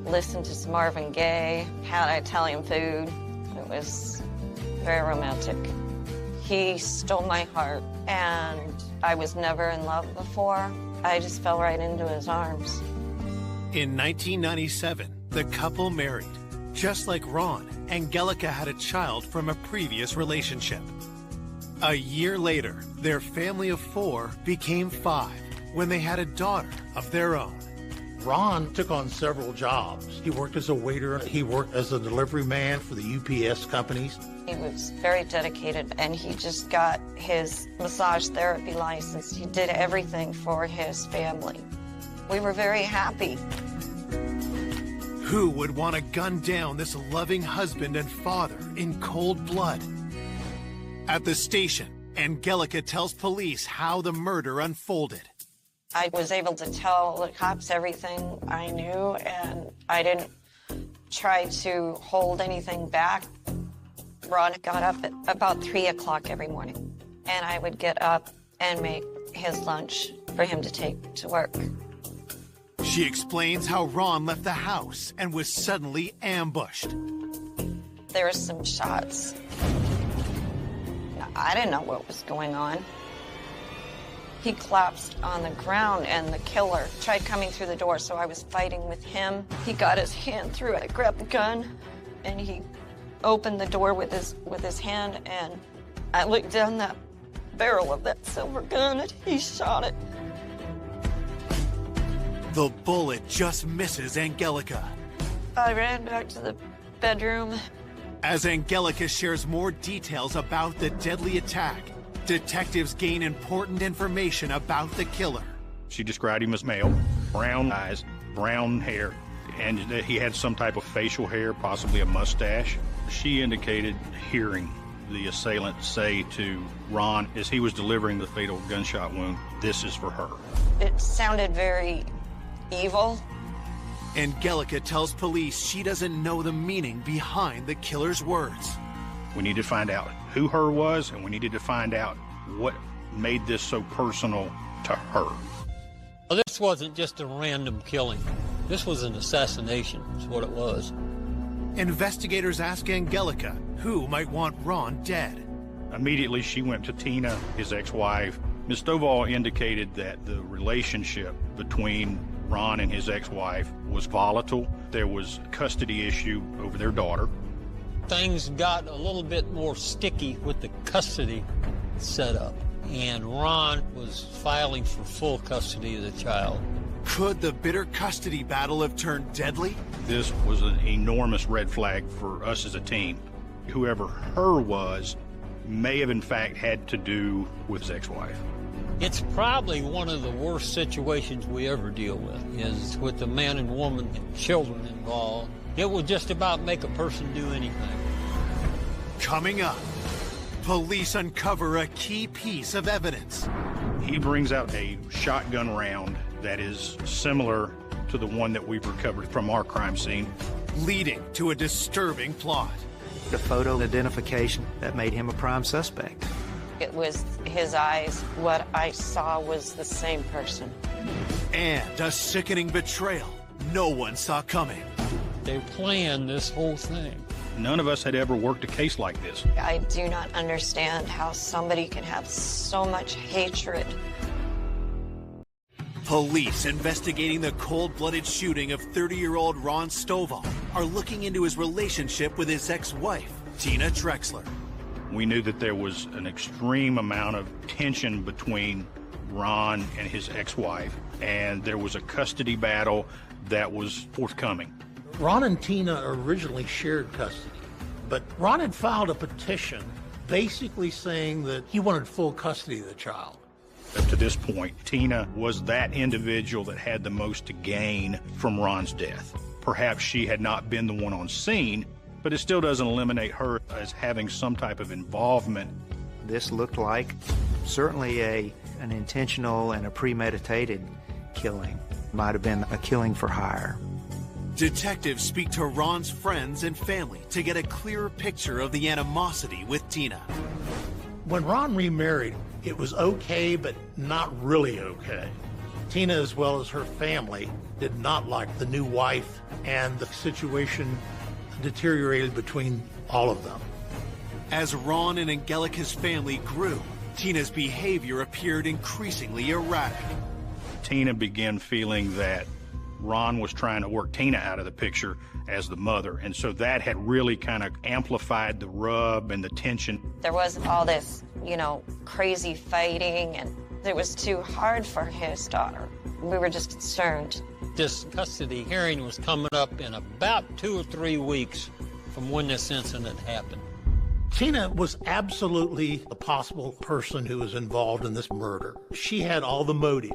listened to some Marvin Gaye, had Italian food. It was very romantic. He stole my heart, and I was never in love before. I just fell right into his arms. In 1997, the couple married. Just like Ron, Angelica had a child from a previous relationship. A year later, their family of 4 became 5 when they had a daughter of their own. Ron took on several jobs. He worked as a waiter. He worked as a delivery man for the UPS companies. He was very dedicated, and he just got his massage therapy license. He did everything for his family. We were very happy. Who would want to gun down this loving husband and father in cold blood? At the station, Angelica tells police how the murder unfolded. I was able to tell the cops everything I knew, and I didn't try to hold anything back. Ron got up at about 3 o'clock every morning, and I would get up and make his lunch for him to take to work. She explains how Ron left the house and was suddenly ambushed. There were some shots. I didn't know what was going on. He collapsed on the ground, and the killer tried coming through the door, so I was fighting with him. He got his hand through. I grabbed the gun, and he opened the door with his hand, and I looked down that barrel of that silver gun, and he shot it. The bullet just misses Angelica. I ran back to the bedroom. As Angelica shares more details about the deadly attack, detectives gain important information about the killer. She described him as male, brown eyes, brown hair, and that he had some type of facial hair, possibly a mustache. She indicated hearing the assailant say to Ron as he was delivering the fatal gunshot wound, "This is for her." It sounded very evil. Angelica tells police she doesn't know the meaning behind the killer's words. We need to find out who her was, and we needed to find out what made this so personal to her. Well, this wasn't just a random killing. This was an assassination, is what it was. Investigators ask Angelica who might want Ron dead. Immediately, she went to Tina, his ex-wife. Ms. Stovall indicated that the relationship between Ron and his ex-wife was volatile. There was a custody issue over their daughter. Things got a little bit more sticky with the custody setup, and Ron was filing for full custody of the child. Could the bitter custody battle have turned deadly? This was an enormous red flag for us as a team. Whoever her was may have in fact had to do with his ex-wife. It's probably one of the worst situations we ever deal with, is with the man and woman and children involved. It will just about make a person do anything. Coming up, police uncover a key piece of evidence. He brings out a shotgun round that is similar to the one that we've recovered from our crime scene, leading to a disturbing plot. The photo identification that made him a prime suspect. It was his eyes. What I saw was the same person. And a sickening betrayal no one saw coming. They planned this whole thing. None of us had ever worked a case like this. I do not understand how somebody can have so much hatred. Police investigating the cold-blooded shooting of 30-year-old Ron Stovall are looking into his relationship with his ex-wife, Tina Trexler. We knew that there was an extreme amount of tension between Ron and his ex-wife, and there was a custody battle that was forthcoming. Ron and Tina originally shared custody, but Ron had filed a petition basically saying that he wanted full custody of the child. Up to this point, Tina was that individual that had the most to gain from Ron's death. Perhaps she had not been the one on scene, but it still doesn't eliminate her as having some type of involvement. This looked like certainly an intentional and a premeditated killing. Might have been a killing for hire. Detectives speak to Ron's friends and family to get a clearer picture of the animosity with Tina. When Ron remarried, it was okay, but not really okay. Tina, as well as her family, did not like the new wife, and the situation deteriorated between all of them. As Ron and Angelica's family grew, Tina's behavior appeared increasingly erratic. Tina began feeling that Ron was trying to work Tina out of the picture as the mother, and so that had really kind of amplified the rub and the tension. There was all this, crazy fighting, and it was too hard for his daughter. We were just concerned. This custody hearing was coming up in about 2 or 3 weeks from when this incident happened. Tina was absolutely a possible person who was involved in this murder. She had all the motive.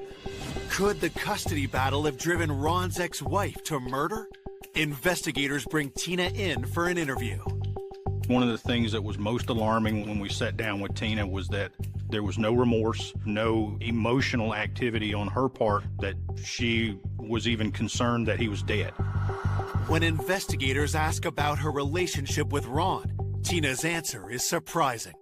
Could the custody battle have driven Ron's ex-wife to murder? Investigators bring Tina in for an interview. One of the things that was most alarming when we sat down with Tina was that there was no remorse, no emotional activity on her part, that she was even concerned that he was dead. When investigators ask about her relationship with Ron, Tina's answer is surprising.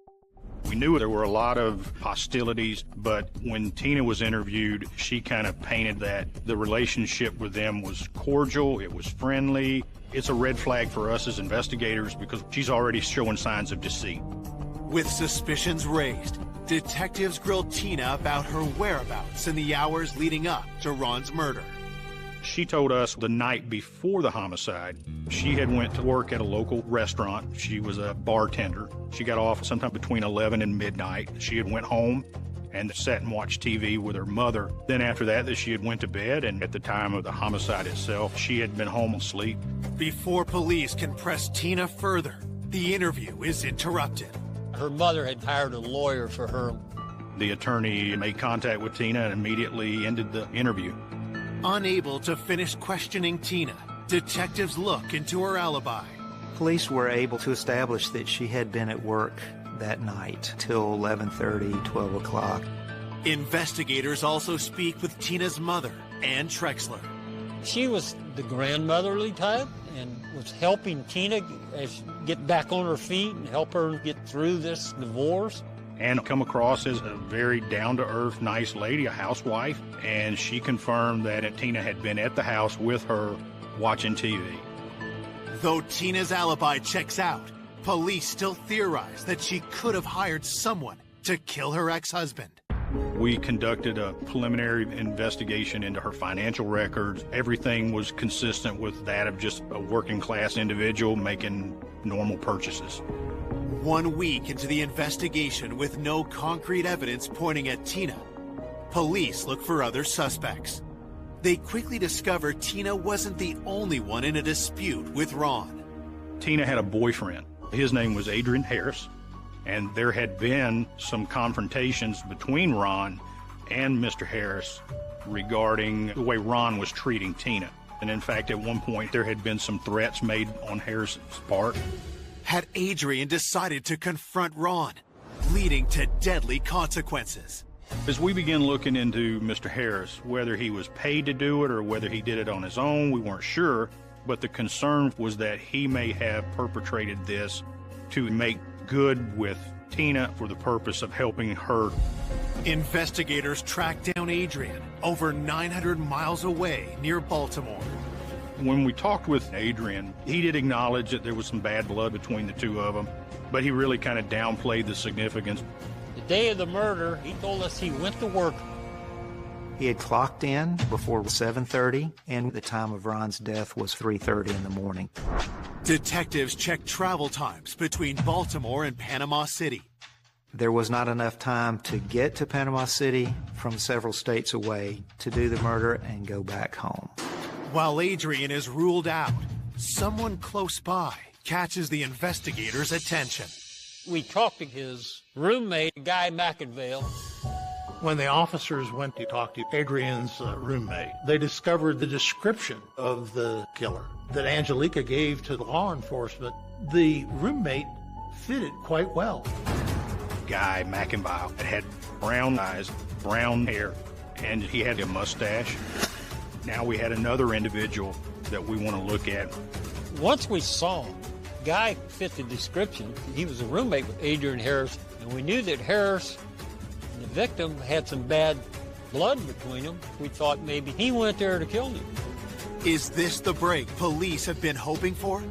We knew there were a lot of hostilities, but when Tina was interviewed, she kind of painted that the relationship with them was cordial, it was friendly. It's a red flag for us as investigators because she's already showing signs of deceit. With suspicions raised, detectives grilled Tina about her whereabouts in the hours leading up to Ron's murder. She told us the night before the homicide, she had went to work at a local restaurant. She was a bartender. She got off sometime between 11 and midnight. She had went home and sat and watched TV with her mother. Then after that, she had went to bed, and at the time of the homicide itself, she had been home asleep. Before police can press Tina further, the interview is interrupted. Her mother had hired a lawyer for her. The attorney made contact with Tina and immediately ended the interview. Unable to finish questioning Tina, detectives look into her alibi. Police were able to establish that she had been at work that night till 11:30, 12 o'clock. Investigators also speak with Tina's mother, Ann Trexler. She was the grandmotherly type and was helping Tina get back on her feet and help her get through this divorce. And come across as a very down-to-earth, nice lady, a housewife, and she confirmed that Tina had been at the house with her watching TV. Though Tina's alibi checks out, police still theorize that she could have hired someone to kill her ex-husband. We conducted a preliminary investigation into her financial records. Everything was consistent with that of just a working-class individual making normal purchases. 1 week into the investigation with no concrete evidence pointing at Tina, police look for other suspects. they quickly discover Tina wasn't the only one in a dispute with Ron. Tina had a boyfriend. His name was Adrian Harris, and there had been some confrontations between Ron and Mr. Harris regarding the way Ron was treating Tina. And in fact, at one point, there had been some threats made on Harris's part. Had Adrian decided to confront Ron, leading to deadly consequences. As we began looking into Mr. Harris, whether he was paid to do it or whether he did it on his own, we weren't sure. But the concern was that he may have perpetrated this to make good with Tina for the purpose of helping her. Investigators tracked down Adrian over 900 miles away near Baltimore. When we talked with Adrian, he did acknowledge that there was some bad blood between the two of them, but he really kind of downplayed the significance. The day of the murder, he told us he went to work. He had clocked in before 7:30, and the time of Ron's death was 3:30 in the morning. Detectives checked travel times between Baltimore and Panama City. There was not enough time to get to Panama City from several states away to do the murder and go back home. While Adrian is ruled out, someone close by catches the investigators' attention. We talked to his roommate, Guy McInville. When the officers went to talk to Adrian's roommate, they discovered the description of the killer that Angelica gave to the law enforcement. The roommate fitted quite well. Guy McInville had brown eyes, brown hair, and he had a mustache. Now we had another individual that we want to look at. Once we saw him, Guy fit the description. He was a roommate with Adrian Harris, and we knew that Harris and the victim had some bad blood between them. We thought maybe he went there to kill him. Is this the break police have been hoping for?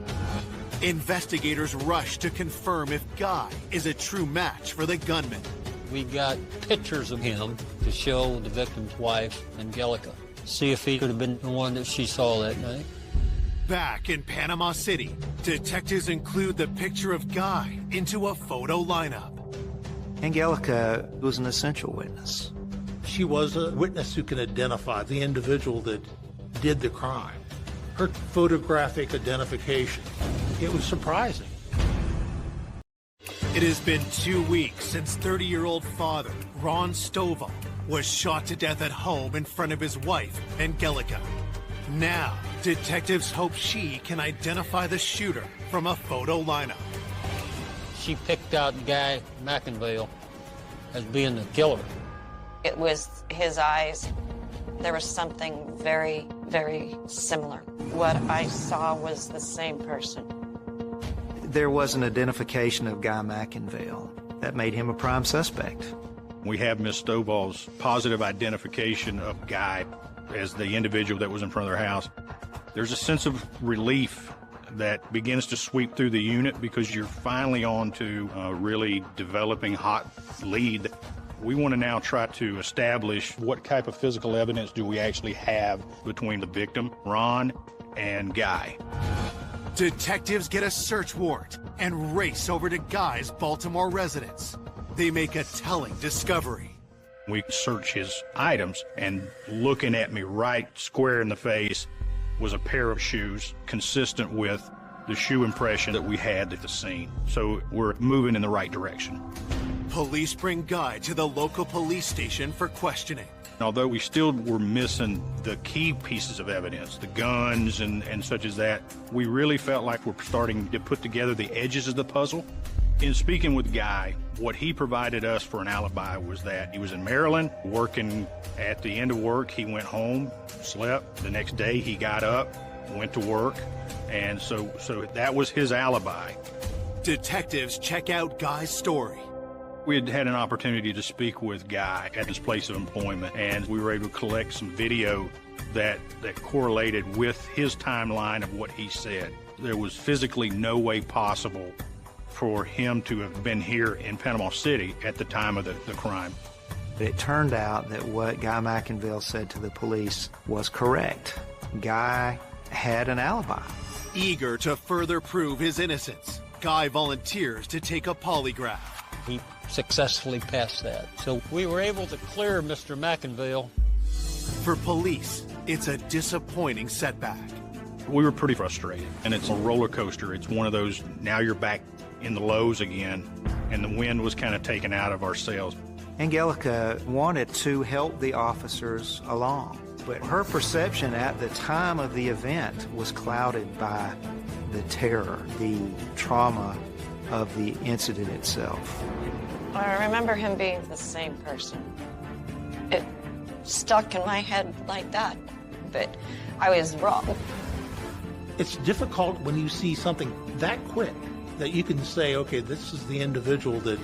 Investigators rush to confirm if Guy is a true match for the gunman. We got pictures of him to show the victim's wife, Angelica. See if he could have been the one that she saw that night. Back in Panama City, detectives include the picture of Guy into a photo lineup. Angelica was an essential witness. She was a witness who can identify the individual that did the crime. Her photographic identification, it was surprising. It has been 2 weeks since 30-year-old father, Ron Stovall, was shot to death at home in front of his wife, Angelica. Now, detectives hope she can identify the shooter from a photo lineup. She picked out Guy McInville as being the killer. It was his eyes. There was something very, very similar. What I saw was the same person. There was an identification of Guy McInville that made him a prime suspect. We have Ms. Stovall's positive identification of Guy as the individual that was in front of their house. There's a sense of relief that begins to sweep through the unit because you're finally on to a really developing hot lead. We want to now try to establish what type of physical evidence do we actually have between the victim, Ron, and Guy. Detectives get a search warrant and race over to Guy's Baltimore residence. They make a telling discovery. We search his items, and looking at me right square in the face was a pair of shoes consistent with the shoe impression that we had at the scene. So we're moving in the right direction. Police bring Guy to the local police station for questioning. Although we still were missing the key pieces of evidence, the guns and such as that, we really felt like we're starting to put together the edges of the puzzle. In speaking with Guy, what he provided us for an alibi was that he was in Maryland working. At the end of work, he went home, slept. The next day, he got up, went to work, and so that was his alibi. Detectives check out Guy's story. We had had an opportunity to speak with Guy at his place of employment, and we were able to collect some video that correlated with his timeline of what he said. There was physically no way possible for him to have been here in Panama City at the time of the crime. It turned out that what Guy McInville said to the police was correct. Guy had an alibi. Eager to further prove his innocence, Guy volunteers to take a polygraph. He successfully passed that. So we were able to clear Mr. McInville. For police, it's a disappointing setback. We were pretty frustrated, and it's a roller coaster. It's one of those, now you're back in the lows again, and the wind was kind of taken out of our sails. Angelica wanted to help the officers along, but her perception at the time of the event was clouded by the terror, the trauma of the incident itself. I remember him being the same person. It stuck in my head like that, but I was wrong. It's difficult when you see something that quick that you can say, okay, this is the individual that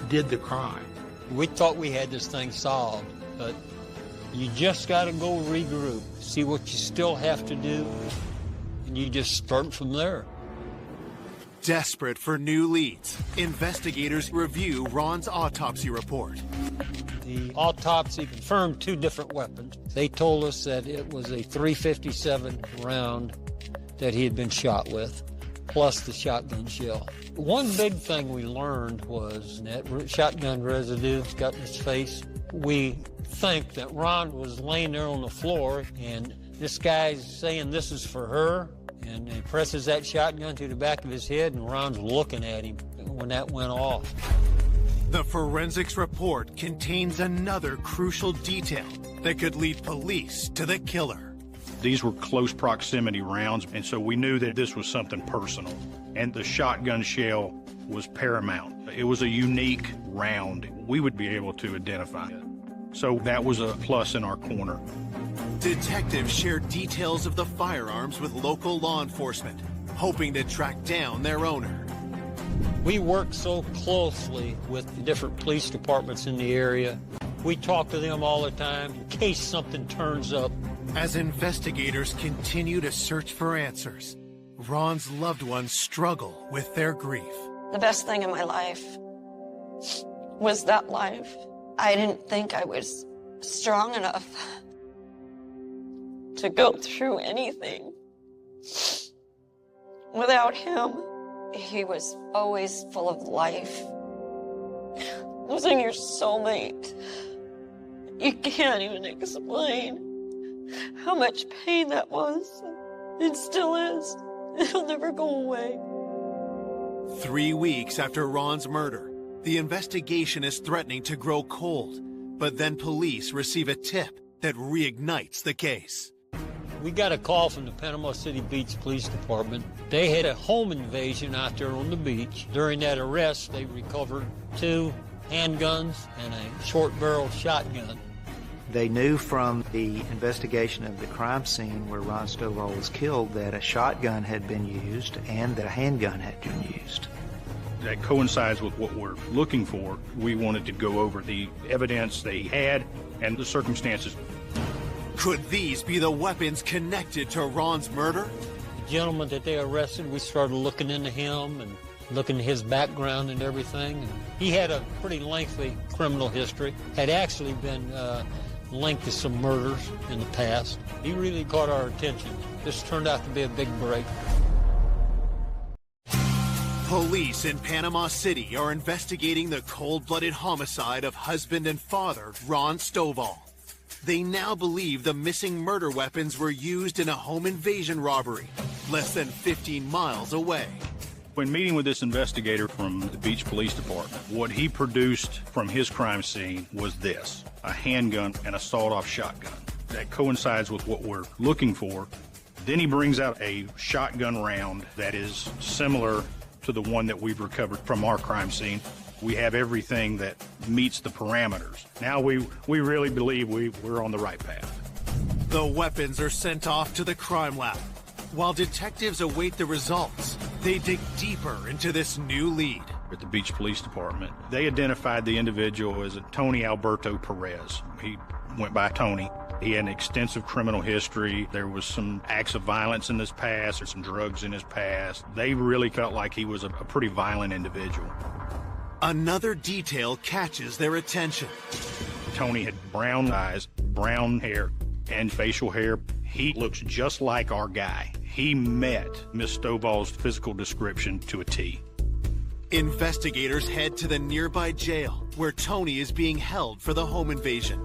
did the crime. We thought we had this thing solved, but you just got to go regroup, see what you still have to do, and you just start from there. Desperate for new leads, investigators review Ron's autopsy report. The autopsy confirmed 2 different weapons. They told us that it was a .357 round that he had been shot with, plus the shotgun shell. One big thing we learned was that shotgun residue got in his face. We think that Ron was laying there on the floor, and this guy's saying this is for her, and he presses that shotgun to the back of his head, and Ron's looking at him when that went off. The forensics report contains another crucial detail that could lead police to the killer. These were close proximity rounds, and so we knew that this was something personal. And the shotgun shell was paramount. It was a unique round. We would be able to identify it. So that was a plus in our corner. Detectives shared details of the firearms with local law enforcement, hoping to track down their owner. We work so closely with the different police departments in the area. We talk to them all the time in case something turns up. As investigators continue to search for answers, Ron's loved ones struggle with their grief. The best thing in my life was that life. I didn't think I was strong enough to go through anything without him. He was always full of life. Losing your soulmate, you can't even explain how much pain that was. It still is. It'll never go away. 3 weeks after Ron's murder, the investigation is threatening to grow cold, but then police receive a tip that reignites the case. We got a call from the Panama City Beach Police Department. They had a home invasion out there on the beach. During that arrest, they recovered 2 handguns and a short-barreled shotgun. They knew from the investigation of the crime scene where Ron Stovall was killed that a shotgun had been used and that a handgun had been used. That coincides with what we're looking for. We wanted to go over the evidence they had and the circumstances. Could these be the weapons connected to Ron's murder? The gentleman that they arrested, we started looking into him and looking at his background and everything. And he had a pretty lengthy criminal history, had actually been linked to some murders in the past. He really caught our attention. This turned out to be a big break. Police in Panama City are investigating the cold-blooded homicide of husband and father Ron Stovall. They now believe the missing murder weapons were used in a home invasion robbery less than 15 miles away. When meeting with this investigator from the Beach Police Department, what he produced from his crime scene was this: a handgun and a sawed-off shotgun. That coincides with what we're looking for. Then he brings out a shotgun round that is similar to the one that we've recovered from our crime scene. We have everything that meets the parameters. Now we really believe we're on the right path. The weapons are sent off to the crime lab. While detectives await the results, they dig deeper into this new lead. At the Beach Police Department, they identified the individual as Tony Alberto Perez. He went by Tony. He had an extensive criminal history. There was some acts of violence in his past, or some drugs in his past. They really felt like he was a pretty violent individual. Another detail catches their attention. Tony had brown eyes, brown hair, and facial hair. He looks just like our guy. He met Miss Stovall's physical description to a T. Investigators head to the nearby jail where Tony is being held for the home invasion.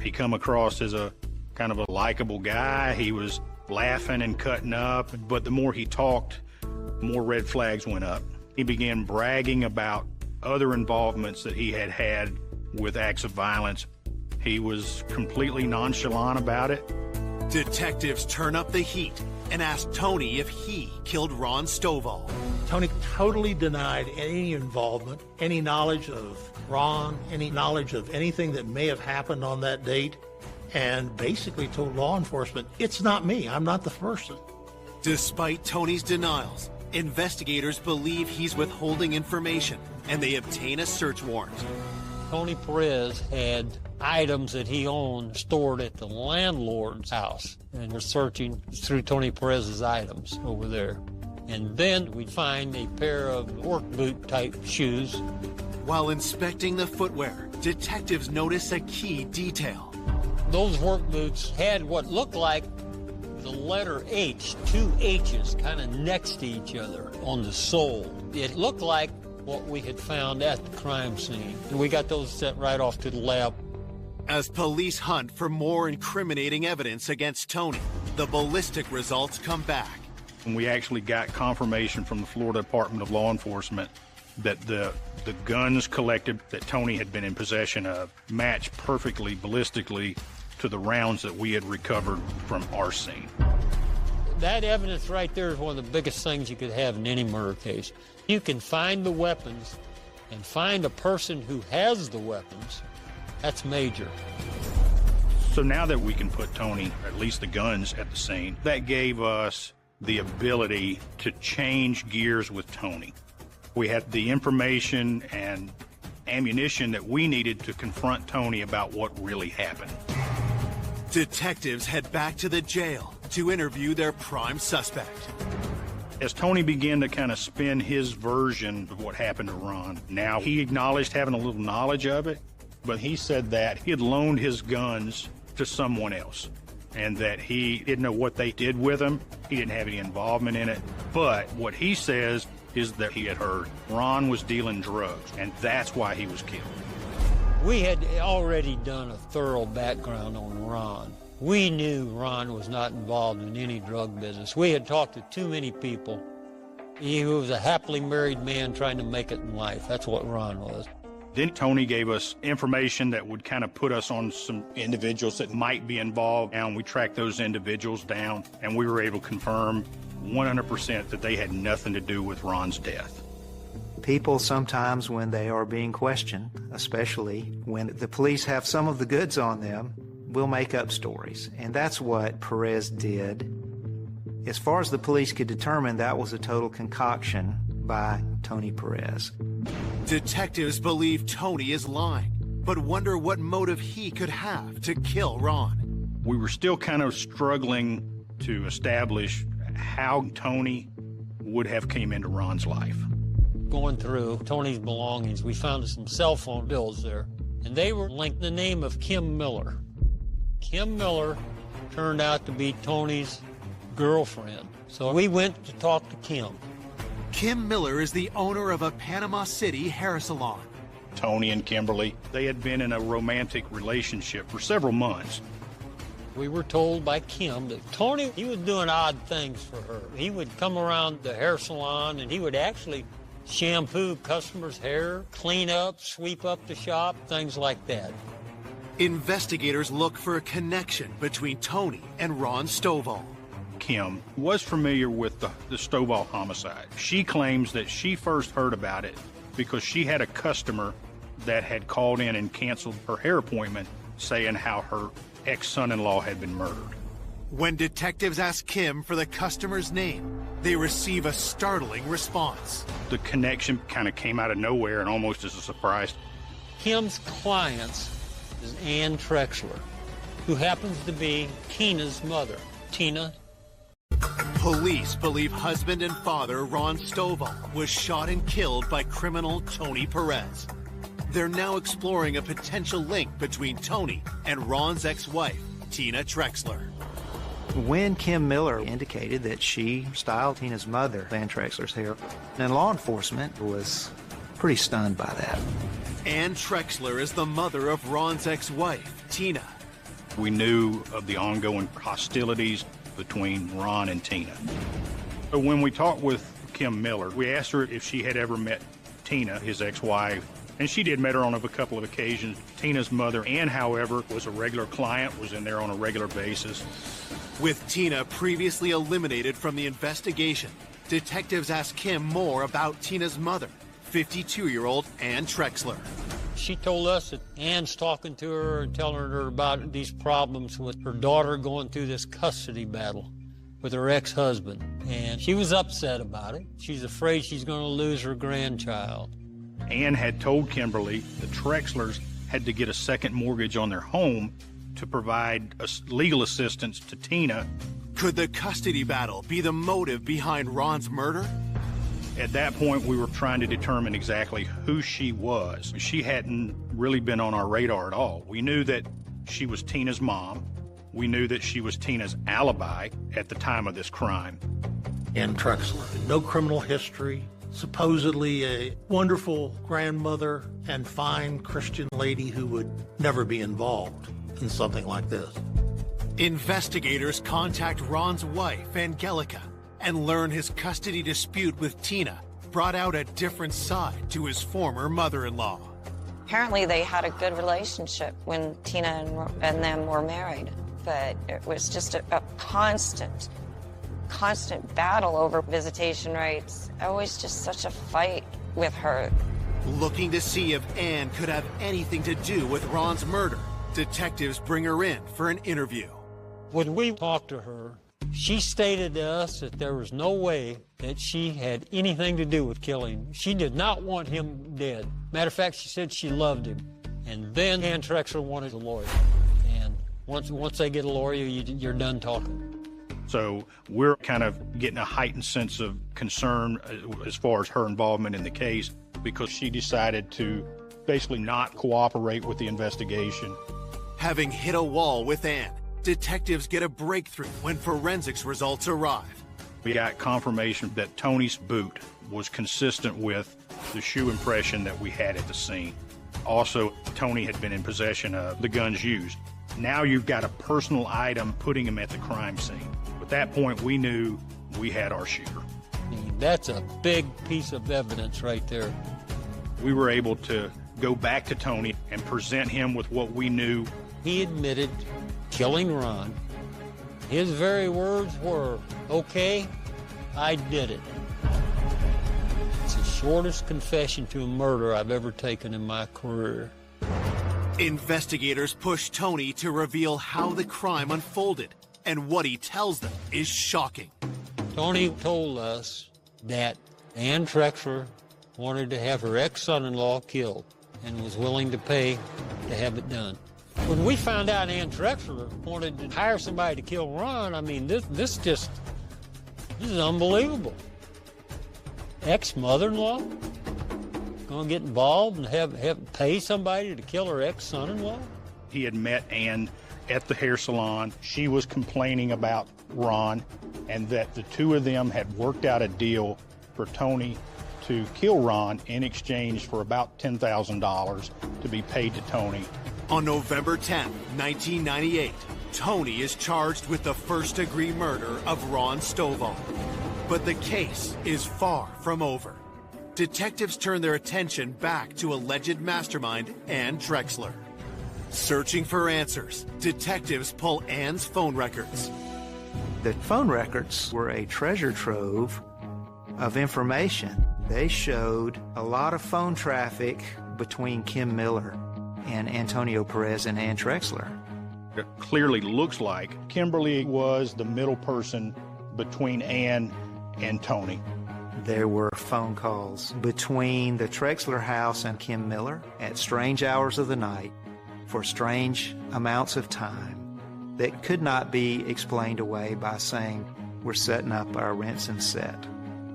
He come across as a kind of a likable guy. He was laughing and cutting up, but the more he talked, more red flags went up. He began bragging about other involvements that he had had with acts of violence. He was completely nonchalant about it. Detectives turn up the heat and ask Tony if he killed Ron Stovall. Tony totally denied any involvement, any knowledge of Ron, any knowledge of anything that may have happened on that date, and basically told law enforcement, it's not me, I'm not the person. Despite Tony's denials, investigators believe he's withholding information, and they obtain a search warrant. Tony Perez had items that he owned stored at the landlord's house, and we're searching through Tony Perez's items over there. And then we find a pair of work boot type shoes. While inspecting the footwear, detectives notice a key detail. Those work boots had what looked like the letter H, two H's kind of next to each other on the sole. It looked like what we had found at the crime scene. And we got those sent right off to the lab. As police hunt for more incriminating evidence against Tony, the ballistic results come back. And we actually got confirmation from the Florida Department of Law Enforcement that the guns collected that Tony had been in possession of matched perfectly ballistically to the rounds that we had recovered from our scene. That evidence right there is one of the biggest things you could have in any murder case. You can find the weapons and find a person who has the weapons. That's major. So now that we can put Tony, or at least the guns, at the scene, that gave us the ability to change gears with Tony. We had the information and ammunition that we needed to confront Tony about what really happened. Detectives head back to the jail to interview their prime suspect. As Tony began to kind of spin his version of what happened to Ron, now he acknowledged having a little knowledge of it, but he said that he had loaned his guns to someone else and that he didn't know what they did with them. He didn't have any involvement in it. But what he says is that he had heard Ron was dealing drugs, and that's why he was killed. We had already done a thorough background on Ron. We knew Ron was not involved in any drug business. We had talked to too many people. He was a happily married man trying to make it in life. That's what Ron was. Then Tony gave us information that would kind of put us on some individuals that might be involved, and we tracked those individuals down, and we were able to confirm 100% that they had nothing to do with Ron's death. People sometimes, when they are being questioned, especially when the police have some of the goods on them, will make up stories. And that's what Perez did. As far as the police could determine, that was a total concoction by Tony Perez. Detectives believe Tony is lying, but wonder what motive he could have to kill Ron. We were still kind of struggling to establish how Tony would have came into Ron's life. Going through Tony's belongings, we found some cell phone bills there, and they were linked the name of Kim Miller. Kim Miller turned out to be Tony's girlfriend. So we went to talk to Kim. Kim Miller is the owner of a Panama City hair salon. Tony and Kimberly, they had been in a romantic relationship for several months. We were told by Kim that Tony, he was doing odd things for her. He would come around the hair salon and he would actually shampoo customers' hair, clean up, sweep up the shop, things like that. Investigators look for a connection between Tony and Ron Stovall. Kim was familiar with the Stovall homicide. She claims that she first heard about it because she had a customer that had called in and canceled her hair appointment, saying how her ex-son-in-law had been murdered. When detectives ask Kim for the customer's name, they receive a startling response. The connection kind of came out of nowhere and almost as a surprise. Kim's client is Ann Trexler, who happens to be Tina's mother. Tina. Police believe husband and father Ron Stovall was shot and killed by criminal Tony Perez. They're now exploring a potential link between Tony and Ron's ex-wife, Tina Trexler. When Kim Miller indicated that she styled Tina's mother, Ann Trexler's hair, and law enforcement was pretty stunned by that. Ann Trexler is the mother of Ron's ex-wife, Tina. We knew of the ongoing hostilities between Ron and Tina. So when we talked with Kim Miller, we asked her if she had ever met Tina, his ex-wife, and she did met her on a couple of occasions. Tina's mother, Ann, however, was a regular client, was in there on a regular basis. With Tina previously eliminated from the investigation, detectives asked Kim more about Tina's mother, 52-year-old Ann Trexler. She told us that Ann's talking to her and telling her about these problems with her daughter going through this custody battle with her ex-husband. And she was upset about it. She's afraid she's going to lose her grandchild. Ann had told Kimberly the Trexlers had to get a second mortgage on their home to provide legal assistance to Tina. Could the custody battle be the motive behind Ron's murder? At that point, we were trying to determine exactly who she was. She hadn't really been on our radar at all. We knew that she was Tina's mom. We knew that she was Tina's alibi at the time of this crime. Ann Trexler, no criminal history, supposedly a wonderful grandmother and fine Christian lady who would never be involved in something like this. Investigators contact Ron's wife, Angelica, and learn his custody dispute with Tina brought out a different side to his former mother-in-law. Apparently they had a good relationship when Tina and them were married, but it was just a constant battle over visitation rights. Always just such a fight with her. Looking to see if Ann could have anything to do with Ron's murder, detectives bring her in for an interview. When we talked to her, she stated to us that there was no way that she had anything to do with killing him. She did not want him dead. Matter of fact, she said she loved him. And then Ann Trexler wanted a lawyer. And once they get a lawyer, you're done talking. So we're kind of getting a heightened sense of concern as far as her involvement in the case, because she decided to basically not cooperate with the investigation. Having hit a wall with Ann, detectives get a breakthrough when forensics results arrive. We got confirmation that Tony's boot was consistent with the shoe impression that we had at the scene. Also, Tony had been in possession of the guns used. Now you've got a personal item putting him at the crime scene. At that point, we knew we had our shooter. That's a big piece of evidence right there. We were able to go back to Tony and present him with what we knew. He admitted killing Ron. His very words were, "Okay, I did it." It's the shortest confession to a murder I've ever taken in my career. Investigators push Tony to reveal how the crime unfolded, and what he tells them is shocking. Tony told us that Ann Trexler wanted to have her ex-son-in-law killed and was willing to pay to have it done. When we found out Ann Trexler wanted to hire somebody to kill Ron, I mean, this is unbelievable. Ex-mother-in-law gonna get involved and have pay somebody to kill her ex-son-in-law? He had met Ann at the hair salon. She was complaining about Ron, and that the two of them had worked out a deal for Tony to kill Ron in exchange for about $10,000 to be paid to Tony. On November 10, 1998, Tony is charged with the first-degree murder of Ron Stovall. But the case is far from over. Detectives turn their attention back to alleged mastermind Ann Trexler. Searching for answers, detectives pull Ann's phone records. The phone records were a treasure trove of information. They showed a lot of phone traffic between Kim Miller and Antonio Perez and Ann Trexler. It clearly looks like Kimberly was the middle person between Ann and Tony. There were phone calls between the Trexler house and Kim Miller at strange hours of the night for strange amounts of time that could not be explained away by saying, "We're setting up our Renson set."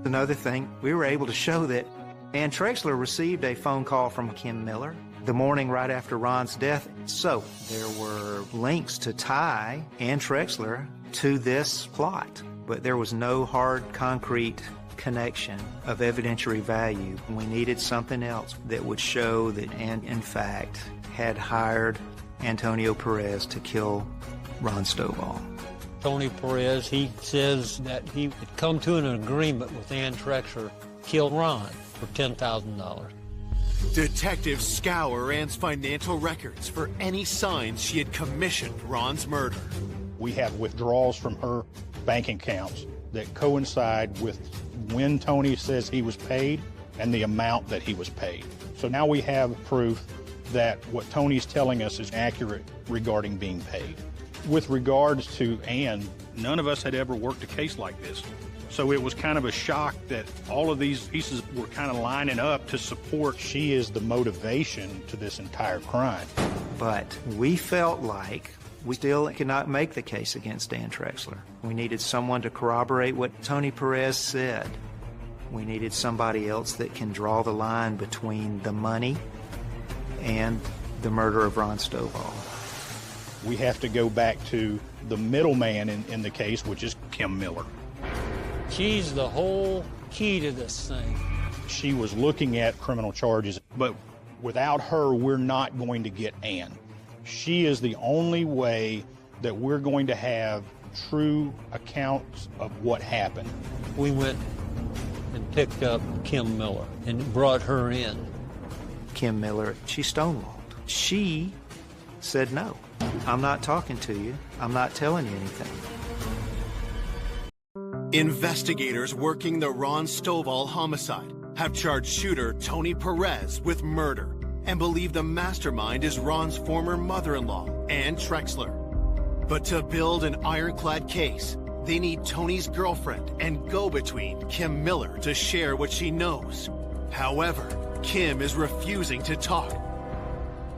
Another thing, we were able to show that Ann Trexler received a phone call from Kim Miller the morning right after Ron's death. So there were links to tie Ann Trexler to this plot, but there was no hard, concrete connection of evidentiary value. We needed something else that would show that Ann, in fact, had hired Antonio Perez to kill Ron Stovall. Tony Perez, he says that he had come to an agreement with Ann Trexler to kill Ron for $10,000. Detectives scour Ann's financial records for any signs she had commissioned Ron's murder. We have withdrawals from her bank accounts that coincide with when Tony says he was paid and the amount that he was paid. So now we have proof that what Tony's telling us is accurate regarding being paid. With regards to Ann, none of us had ever worked a case like this. So it was kind of a shock that all of these pieces were kind of lining up to support she is the motivation to this entire crime. But we felt like we still cannot make the case against Ann Trexler. We needed someone to corroborate what Tony Perez said. We needed somebody else that can draw the line between the money and the murder of Ron Stovall. We have to go back to the middleman in the case, which is Kim Miller. She's the whole key to this thing. She was looking at criminal charges, but without her, we're not going to get Ann. She is the only way that we're going to have true accounts of what happened. We went and picked up Kim Miller and brought her in. Kim Miller, she stonewalled. She said, no, I'm not talking to you. I'm not telling you anything. Investigators working the Ron Stovall homicide have charged shooter Tony Perez with murder and believe the mastermind is Ron's former mother-in-law, Ann Trexler. But to build an ironclad case, they need Tony's girlfriend and go-between, Kim Miller, to share what she knows. However, Kim is refusing to talk.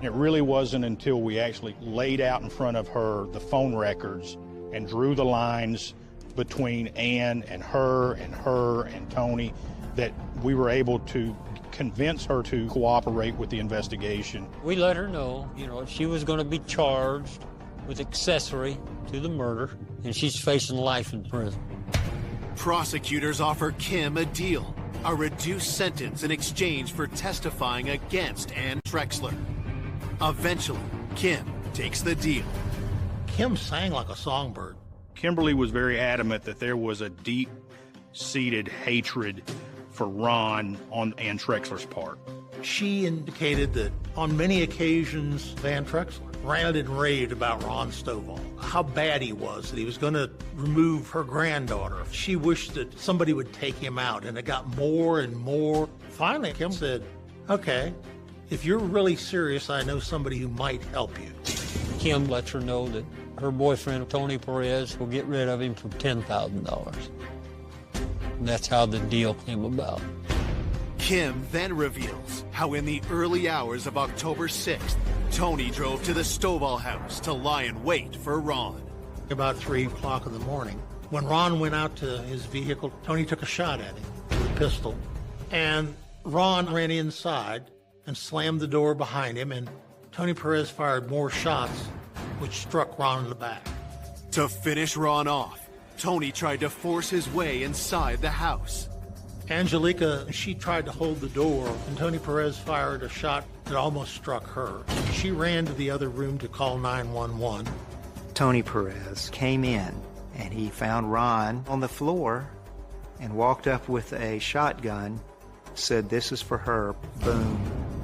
It really wasn't until we actually laid out in front of her the phone records and drew the lines between Ann and her and Tony that we were able to convince her to cooperate with the investigation. We let her know, she was going to be charged with accessory to the murder, and she's facing life in prison. Prosecutors offer Kim a deal, a reduced sentence in exchange for testifying against Ann Trexler. Eventually, Kim takes the deal. Kim sang like a songbird. Kimberly was very adamant that there was a deep-seated hatred for Ron on Ann Trexler's part. She indicated that on many occasions, Ann Trexler ranted and raved about Ron Stovall, how bad he was, that he was going to remove her granddaughter. She wished that somebody would take him out, and it got more and more. Finally, Kim said, okay, if you're really serious, I know somebody who might help you. Kim lets her know that her boyfriend, Tony Perez, will get rid of him for $10,000. And that's how the deal came about. Kim then reveals how in the early hours of October 6th, Tony drove to the Stovall house to lie in wait for Ron. About 3 o'clock in the morning, when Ron went out to his vehicle, Tony took a shot at him with a pistol. And Ron ran inside and slammed the door behind him, and Tony Perez fired more shots, which struck Ron in the back. To finish Ron off, Tony tried to force his way inside the house. Angelica, she tried to hold the door, and Tony Perez fired a shot that almost struck her. She ran to the other room to call 911. Tony Perez came in, and he found Ron on the floor and walked up with a shotgun, said, this is for her. Boom.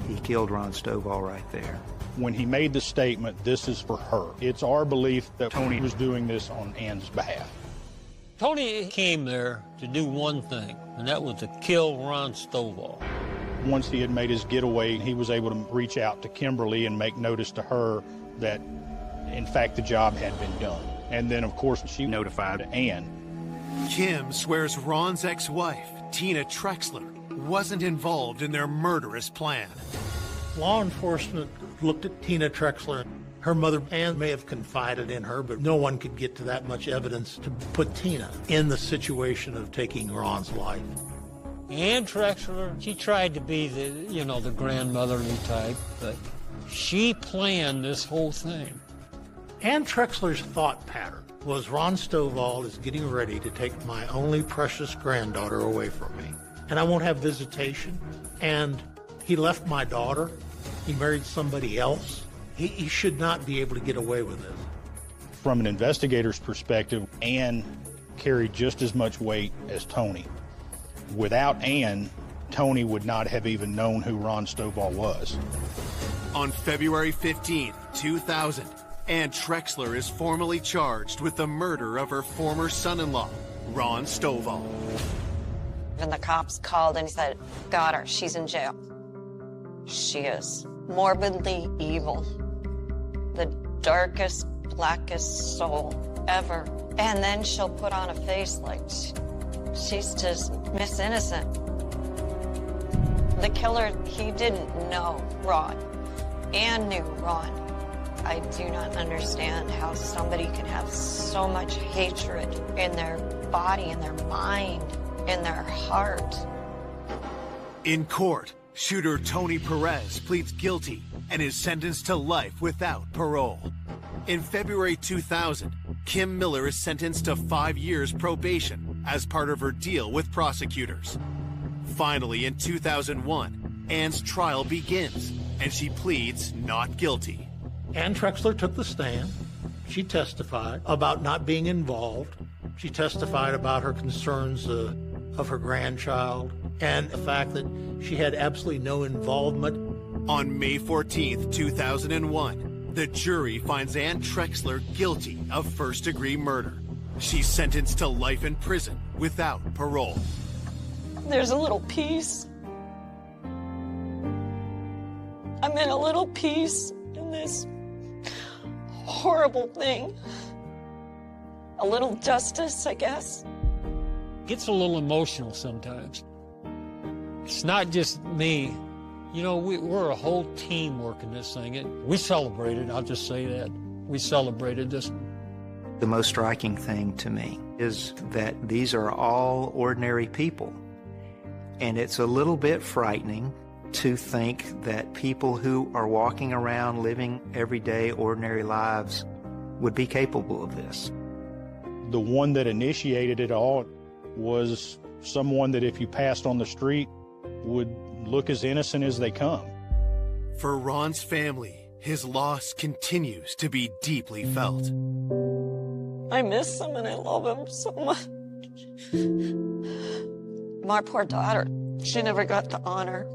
He killed Ron Stovall right there. When he made the statement, this is for her, it's our belief that Tony was doing this on Ann's behalf. Tony came there to do one thing, and that was to kill Ron Stovall. Once he had made his getaway, he was able to reach out to Kimberly and make notice to her that, in fact, the job had been done. And then, of course, she notified Ann. Kim swears Ron's ex-wife, Tina Trexler, wasn't involved in their murderous plan. Law enforcement looked at Tina Trexler. Her mother, Ann, may have confided in her, but no one could get to that much evidence to put Tina in the situation of taking Ron's life. Ann Trexler, she tried to be the grandmotherly type, but she planned this whole thing. Ann Trexler's thought pattern was Ron Stovall is getting ready to take my only precious granddaughter away from me, and I won't have visitation, and he left my daughter. He married somebody else. He should not be able to get away with this. From an investigator's perspective, Ann carried just as much weight as Tony. Without Ann, Tony would not have even known who Ron Stovall was. On February 15th, 2000, Ann Trexler is formally charged with the murder of her former son-in-law, Ron Stovall. And the cops called and he said, got her, she's in jail. She is morbidly evil. The darkest, blackest soul ever. And then she'll put on a face like she's just Miss Innocent. The killer, he didn't know Ron. Ann knew Ron. I do not understand how somebody can have so much hatred in their body, in their mind, in their heart. In court, shooter Tony Perez pleads guilty and is sentenced to life without parole. In February 2000, Kim Miller is sentenced to 5 years probation as part of her deal with prosecutors. Finally, in 2001, Ann's trial begins, and she pleads not guilty. Ann Trexler took the stand. She testified about not being involved. She testified about her concerns of her grandchild and the fact that she had absolutely no involvement. On May 14th, 2001, the jury finds Ann Trexler guilty of first-degree murder. She's sentenced to life in prison without parole. There's a little piece. I'm in a little piece in this horrible thing. A little justice, I guess. Gets a little emotional sometimes. It's not just me. You know, we're a whole team working this thing. We celebrated, I'll just say that. We celebrated this. The most striking thing to me is that these are all ordinary people. And it's a little bit frightening to think that people who are walking around living everyday ordinary lives would be capable of this. The one that initiated it all was someone that if you passed on the street would look as innocent as they come. For Ron's family, his loss continues to be deeply felt. I miss him and I love him so much. My poor daughter, she never got the honor